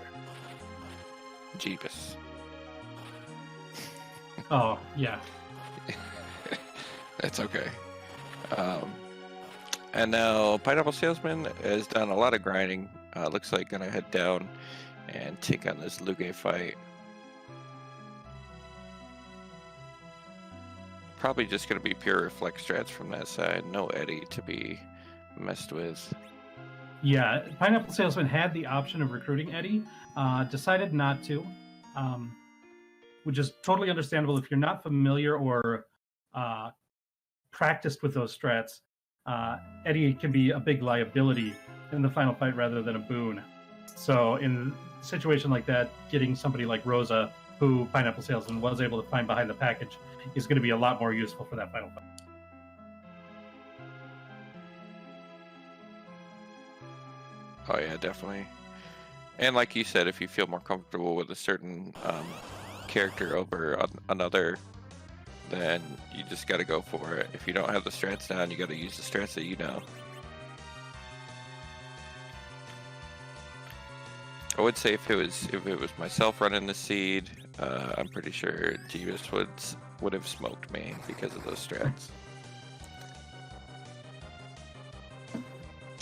Jeebus. Oh, yeah. That's okay. And now Pineapple Salesman has done a lot of grinding. Looks like gonna head down and take on this Luge fight. Probably just gonna be pure reflect strats from that side. No Eddie to be messed with. Yeah, Pineapple Salesman had the option of recruiting Eddie, decided not to, which is totally understandable if you're not familiar or practiced with those strats. Eddie can be a big liability in the final fight rather than a boon. So in a situation like that, getting somebody like Rosa, who Pineapple Salesman was able to find behind the package, is going to be a lot more useful for that final fight. Oh yeah, definitely. And like you said, if you feel more comfortable with a certain character over another, then you just got to go for it. If you don't have the strats down, you got to use the strats that you know. I would say if it was myself running the seed, I'm pretty sure Jeebus would have smoked me because of those strats.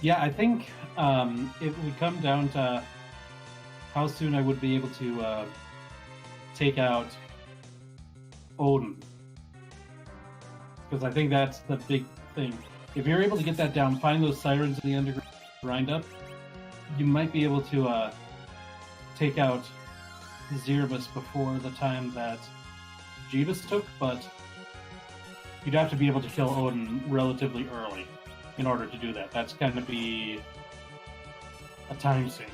Yeah, I think it would come down to how soon I would be able to take out Odin. Because I think that's the big thing. If you're able to get that down, find those sirens in the underground, grind up, you might be able to take out Zeramus before the time that Jeebus took, but you'd have to be able to kill Odin relatively early in order to do that. That's going to be a time sink.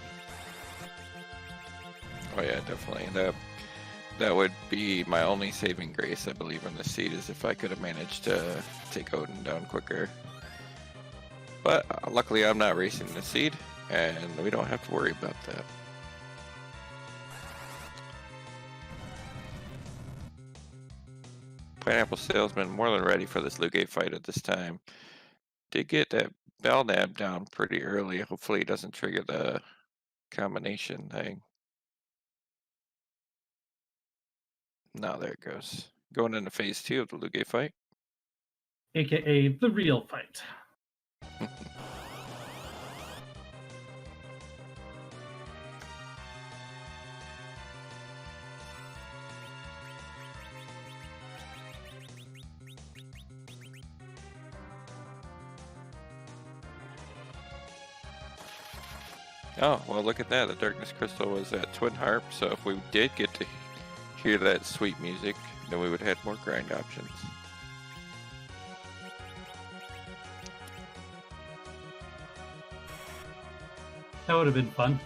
Oh yeah, definitely. That would be my only saving grace, I believe, in the seed, is if I could have managed to take Odin down quicker. But luckily I'm not racing the seed, and we don't have to worry about that. Pineapple Salesman more than ready for this Luge fight at this time. Did get that Belknap down pretty early. Hopefully he doesn't trigger the combination thing. No, there it goes. Going into phase 2 of the Luge fight. aka the real fight. Oh, well, look at that. The Darkness Crystal was at Twin Harp, so if we did get to hear that sweet music, then we would have had more grind options. That would have been fun.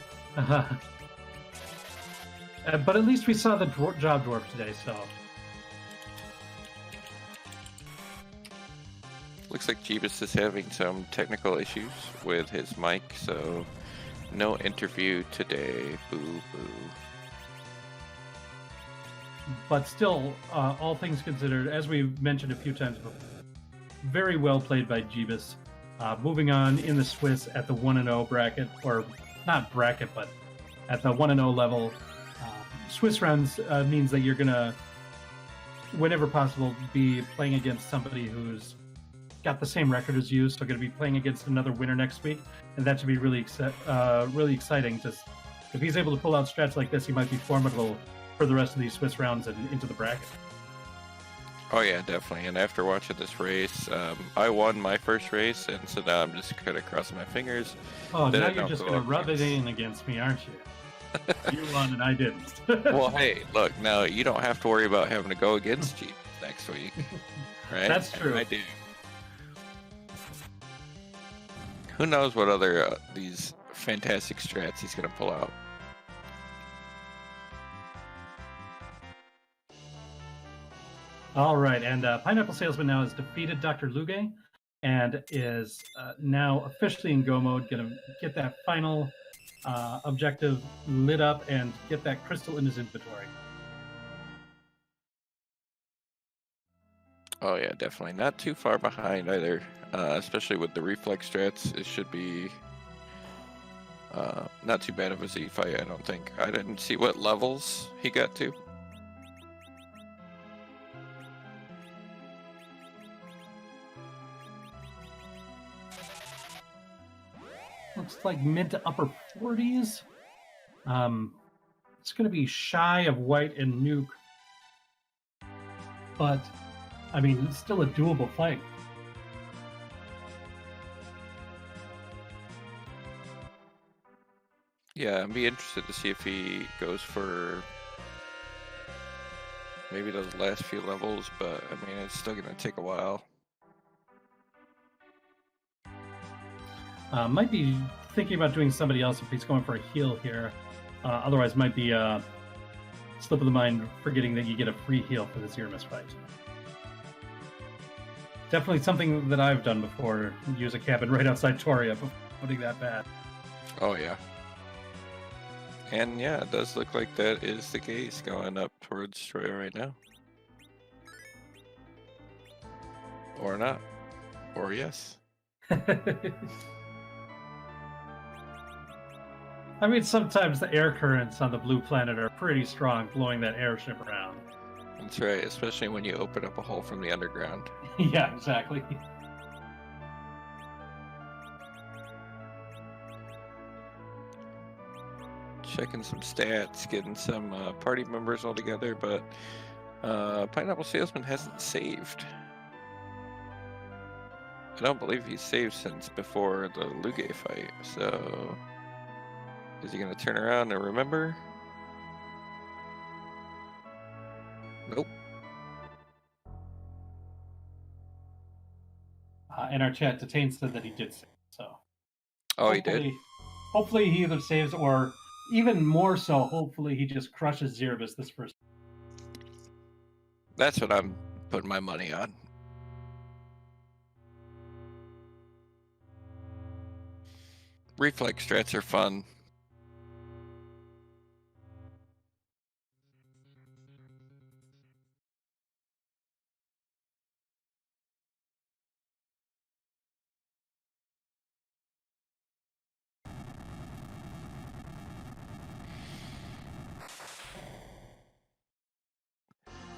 But at least we saw the Job Dwarf today, so. Looks like Jeebus is having some technical issues with his mic, so no interview today. Boo boo. But still, all things considered, as we mentioned a few times before, very well played by Jeebus. Moving on in the Swiss at the 1-0 bracket, or not bracket, but at the 1-0 level. Swiss rounds means that you're going to, whenever possible, be playing against somebody who's got the same record as you, so going to be playing against another winner next week, and that should be really exciting. Just if he's able to pull out strats like this, he might be formidable for the rest of these Swiss rounds and into the bracket. Oh yeah, definitely. And after watching this race, I won my first race, and so now I'm just kind of crossing my fingers. Oh, now you're just going to rub it in against me, aren't you? You won and I didn't. Well, hey, look, now you don't have to worry about having to go against you next week, right? That's true. And I do. Who knows what other these fantastic strats he's going to pull out. All right, and Pineapple Salesman now has defeated Dr. Luge and is now officially in go mode, going to get that final objective lit up and get that crystal in his inventory. Oh yeah, definitely. Not too far behind either, especially with the reflex strats. It should be not too bad of a Z fight, I don't think. I didn't see what levels he got to. Looks like mid to upper 40s. It's going to be shy of White and Nuke. But, I mean, it's still a doable fight. Yeah, I'd be interested to see if he goes for maybe those last few levels, but I mean, it's still going to take a while. Might be thinking about doing somebody else if he's going for a heal here. Otherwise, might be a slip of the mind forgetting that you get a free heal for the Zeramis fight. Definitely something that I've done before. Use a cabin right outside Toria before putting that bad. Oh, yeah. And yeah, it does look like that is the case going up towards Troya right now. Or not. Or yes. I mean, sometimes the air currents on the blue planet are pretty strong, blowing that airship around. That's right, especially when you open up a hole from the underground. Yeah, exactly. Checking some stats, getting some party members all together, but Pineapple Salesman hasn't saved. I don't believe he's saved since before the Luge fight, so is he going to turn around and remember? Nope. In our chat, Detain said that he did save, so... Oh, he did? Hopefully he either saves, or even more so, hopefully he just crushes Zerabus this first. That's what I'm putting my money on. Reflex strats are fun.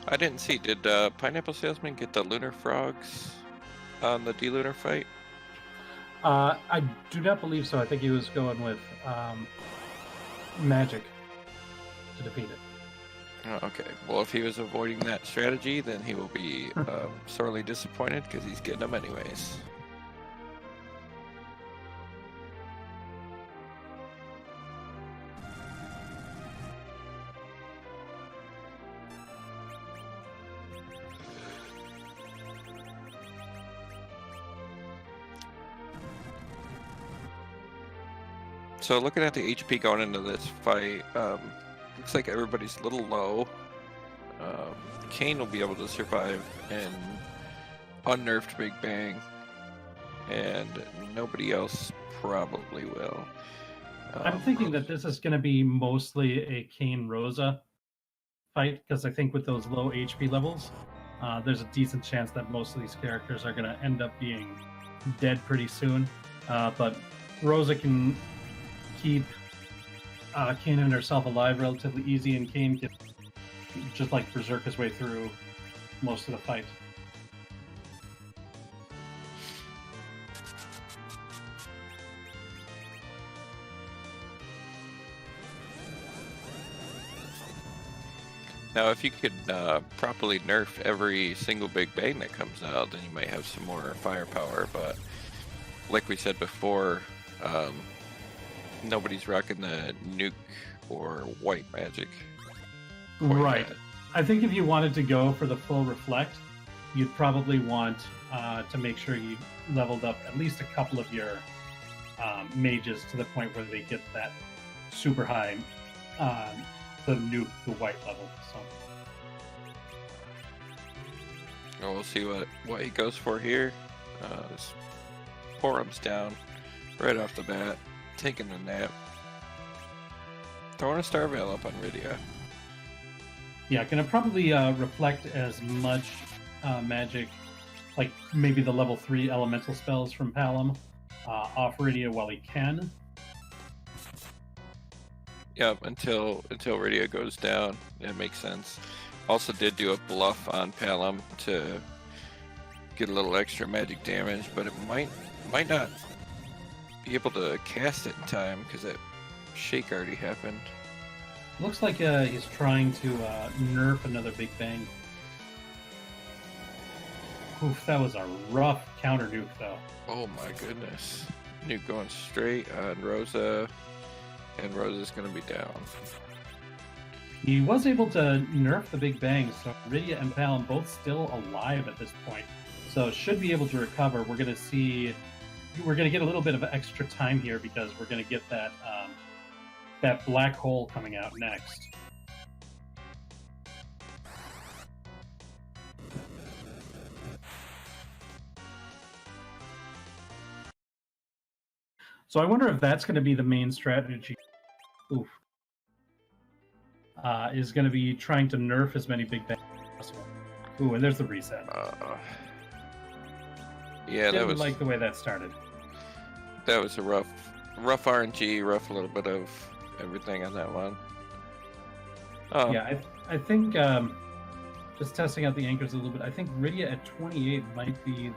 I didn't see, did Pineapple Salesman get the lunar frogs on the D-Lunar fight? I do not believe so. I think he was going with magic to defeat it. Oh, okay. Well, if he was avoiding that strategy, then he will be sorely disappointed because he's getting them anyways. So looking at the HP going into this fight, looks like everybody's a little low. Kane will be able to survive an unnerfed Big Bang, and nobody else probably will. I'm thinking that this is going to be mostly a Kane Rosa fight, because I think with those low HP levels, there's a decent chance that most of these characters are going to end up being dead pretty soon. But Rosa can keep Kane and herself alive relatively easy, and Kane can just like berserk his way through most of the fight. Now, if you could properly nerf every single Big Bang that comes out, then you might have some more firepower, but like we said before, nobody's rocking the nuke or white magic. Right. I think if you wanted to go for the full reflect, you'd probably want to make sure you leveled up at least a couple of your mages to the point where they get that super high the nuke the white level. So we'll see what he goes for here. This forum's down right off the bat, taking a nap, throwing a Star Veil up on Rydia. Yeah, gonna probably reflect as much magic, like maybe the level 3 elemental spells from Palom, off Rydia while he can. Yep, until Rydia goes down. It makes sense. Also did do a bluff on Palom to get a little extra magic damage, but it might not be able to cast it in time because that shake already happened. Looks like he's trying to nerf another Big Bang. Oof, that was a rough counter nuke, though. Oh my goodness. Nuke going straight on Rosa, and Rosa's going to be down. He was able to nerf the Big Bang, so Rydia and Palom both still alive at this point. So should be able to recover. We're going to get a little bit of extra time here because we're going to get that that black hole coming out next. So I wonder if that's going to be the main strategy. Oof. Is going to be trying to nerf as many Big Bangs as possible. Ooh, and there's the reset. Yeah, Didn't like the way that started. That was a rough RNG, rough little bit of everything on that one. Yeah, I think just testing out the anchors a little bit. I think Rydia at 28 might be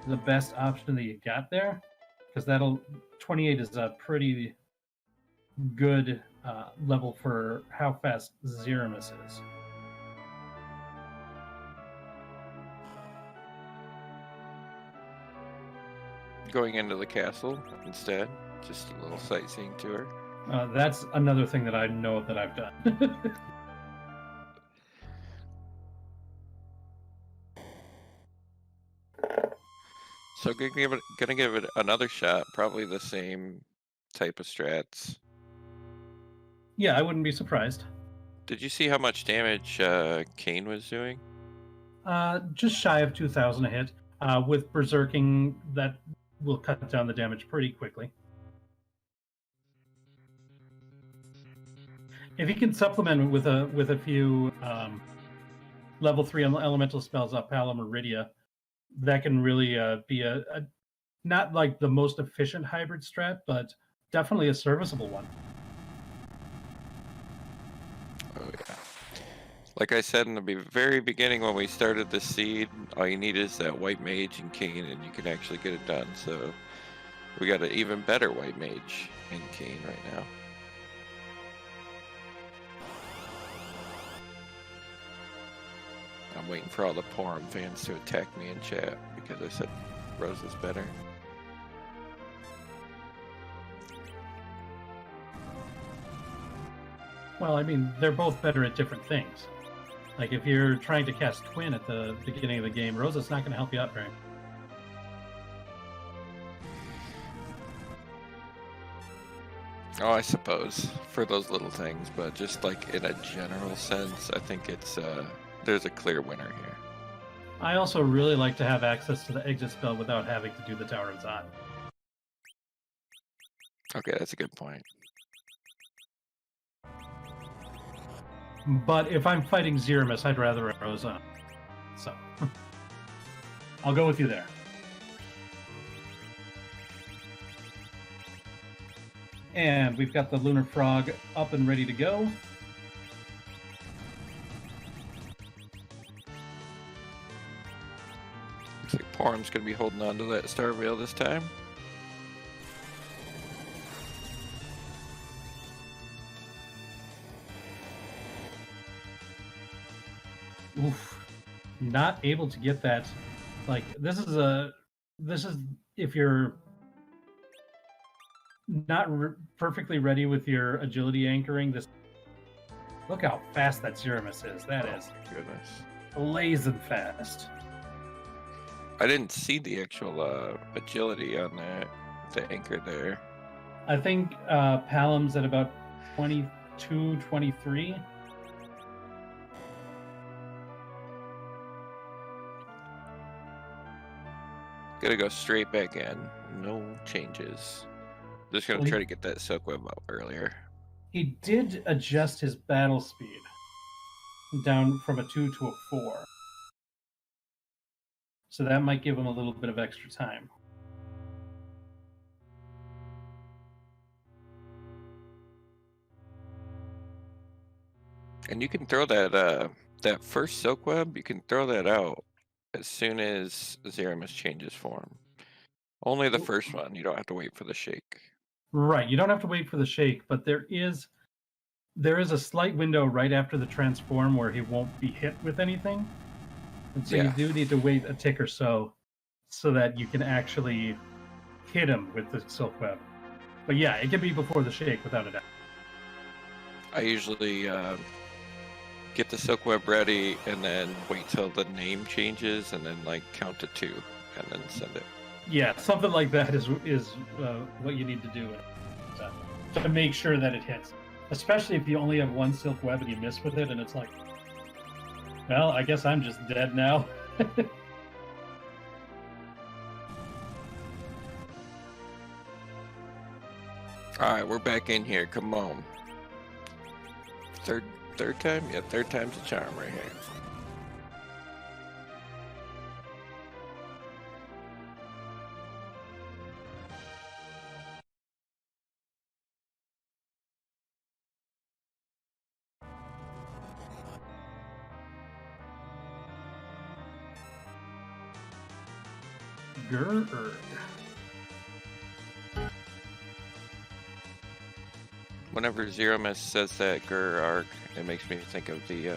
the best option that you got there, because 28 is a pretty good level for how fast Zeramus is. Going into the castle instead, just a little sightseeing tour. That's another thing that I know that I've done. So gonna give it another shot. Probably the same type of strats. Yeah, I wouldn't be surprised. Did you see how much damage Kane was doing? Just shy of 2,000 a hit. With berserking, that will cut down the damage pretty quickly. If you can supplement with a few level 3 elemental spells up Palom or Rydia, that can really be a not like the most efficient hybrid strat, but definitely a serviceable one. Oh yeah. Like I said in the very beginning when we started the seed, all you need is that white mage and Kane, and you can actually get it done. So we got an even better white mage in Kane right now. I'm waiting for all the Porum fans to attack me in chat because I said Rose is better. Well, I mean, they're both better at different things. Like, if you're trying to cast Twin at the beginning of the game, Rosa's not going to help you out very much. Oh, I suppose, for those little things, but just like in a general sense, I think it's there's a clear winner here. I also really like to have access to the exit spell without having to do the Tower of Zod. Okay, that's a good point. But if I'm fighting Zeramis, I'd rather a Rosa. So, I'll go with you there. And we've got the Lunar Frog up and ready to go. Looks like Porum's going to be holding on to that Star Veil this time. Oof. Not able to get that. Like, this is if you're not perfectly ready with your agility anchoring. This, look how fast that Zeramis is. That is Goodness. blazing fast. I didn't see the actual agility on that, the anchor there. I think Palom's at about 22, 23. Gotta go straight back in. No changes. Just gonna try to get that Silk Web out earlier. He did adjust his battle speed down from a 2 to a 4. So that might give him a little bit of extra time. And you can throw that that first Silk Web, you can throw that out as soon as Zeramis changes form. Only the first one. You don't have to wait for the shake. Right. You don't have to wait for the shake, but there is a slight window right after the transform where he won't be hit with anything. And so you do need to wait a tick or so that you can actually hit him with the Silk Web. But yeah, it can be before the shake without a doubt. I usually get the Silk Web ready and then wait till the name changes and then like count to 2 and then send it. Yeah, something like that is what you need to do to make sure that it hits. Especially if you only have one Silk Web and you miss with it, and it's like, well, I guess I'm just dead now. All right, we're back in here. Come on. Third time? Yeah, third time's a charm right here. Grr. Whenever Zeramis says that Gur arc, it makes me think of the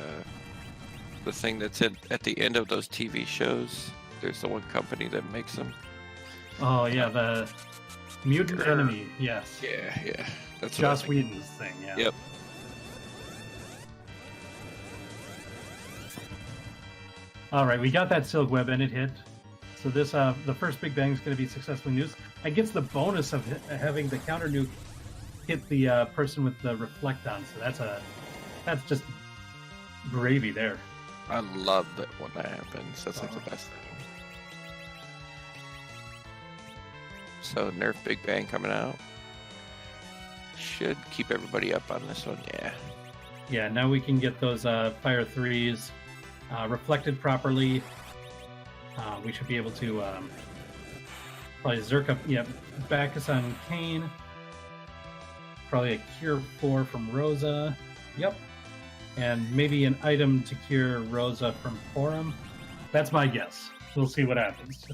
thing that's at the end of those TV shows. There's the one company that makes them. Oh yeah, the Mutant Grr. Enemy. Yes. Yeah. That's Joss Whedon's thing. Yeah. Yep. All right, we got that Silk Web and it hit. So this, the first Big Bang is going to be successfully used. It gets the bonus of having the counter nuke hit the person with the reflect on. So that's just gravy there. I love that when that happens. That's like the best thing. So Nerf Big Bang coming out. Should keep everybody up on this one, yeah. Yeah, now we can get those Fire 3s reflected properly. We should be able to probably Zerk up, back us on Kane. Probably a Cure 4 from Rosa. Yep. and maybe an item to cure Rosa from Forum. That's my guess. We'll see what happens.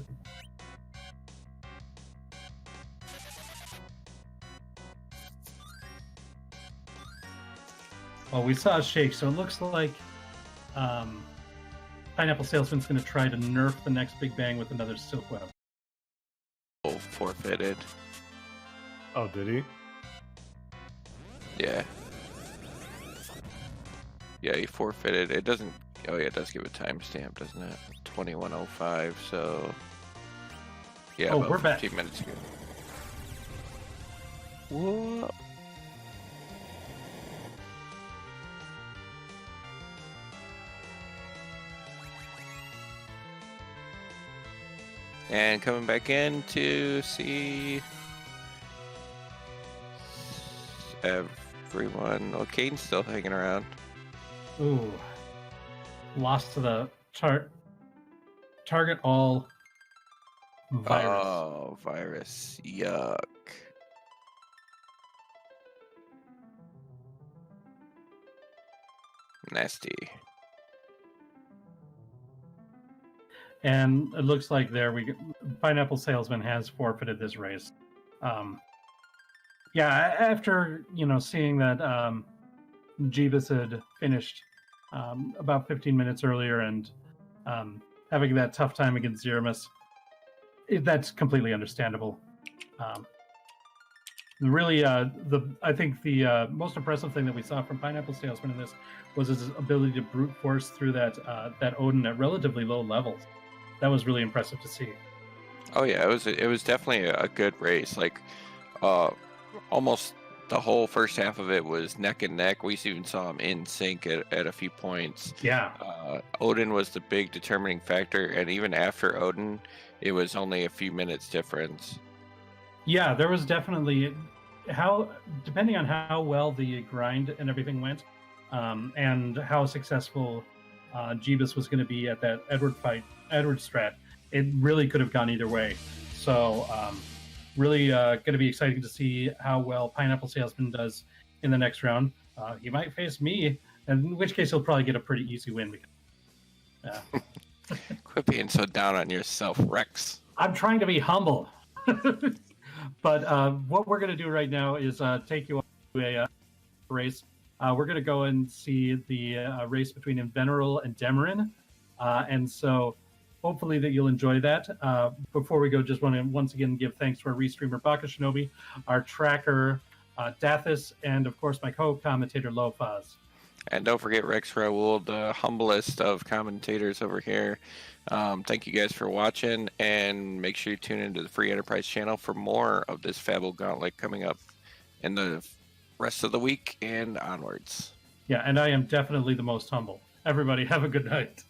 Well, we saw a shake, so it looks like Pineapple Salesman's going to try to nerf the next Big Bang with another Silk Web. Oh, forfeited. Oh, did he? Yeah. Yeah, he forfeited. It doesn't. Oh, yeah, it does give a timestamp, doesn't it? 21:05. So. Yeah, Oh, about we're back. 15 minutes ago. Whoa. And coming back in to see everyone. Oh, Caden's still hanging around. Ooh. Lost to the target all virus. Oh, virus. Yuck. Nasty. And it looks like Pineapple Salesman has forfeited this race. Yeah, after seeing that Jeebus had finished about 15 minutes earlier and having that tough time against Zeramus, that's completely understandable. Really, I think the most impressive thing that we saw from Pineapple Salesman in this was his ability to brute force through that Odin at relatively low levels. That was really impressive to see. Oh yeah, it was definitely a good race. Like, almost the whole first half of it was neck and neck. We even saw him in sync at a few points. Yeah. Odin was the big determining factor, and even after Odin, it was only a few minutes difference. Yeah, there was definitely depending on how well the grind and everything went, and how successful Jeebus was going to be at that Edward strat, it really could have gone either way. So really going to be exciting to see how well Pineapple Salesman does in the next round. He might face me, in which case he'll probably get a pretty easy win. Quit being so down on yourself, Rex. I'm trying to be humble. But what we're going to do right now is take you to a race. We're going to go and see the race between Inveneral and Demarin. And so hopefully that you'll enjoy that. Before we go, just want to once again give thanks to our restreamer Baka Shinobi, our tracker Dathis, and of course my co-commentator Lofaz. And don't forget Rex Raoul, the humblest of commentators over here. Thank you guys for watching, and make sure you tune into the Free Enterprise channel for more of this Fabul Gauntlet coming up in the rest of the week and onwards. Yeah, and I am definitely the most humble. Everybody have a good night.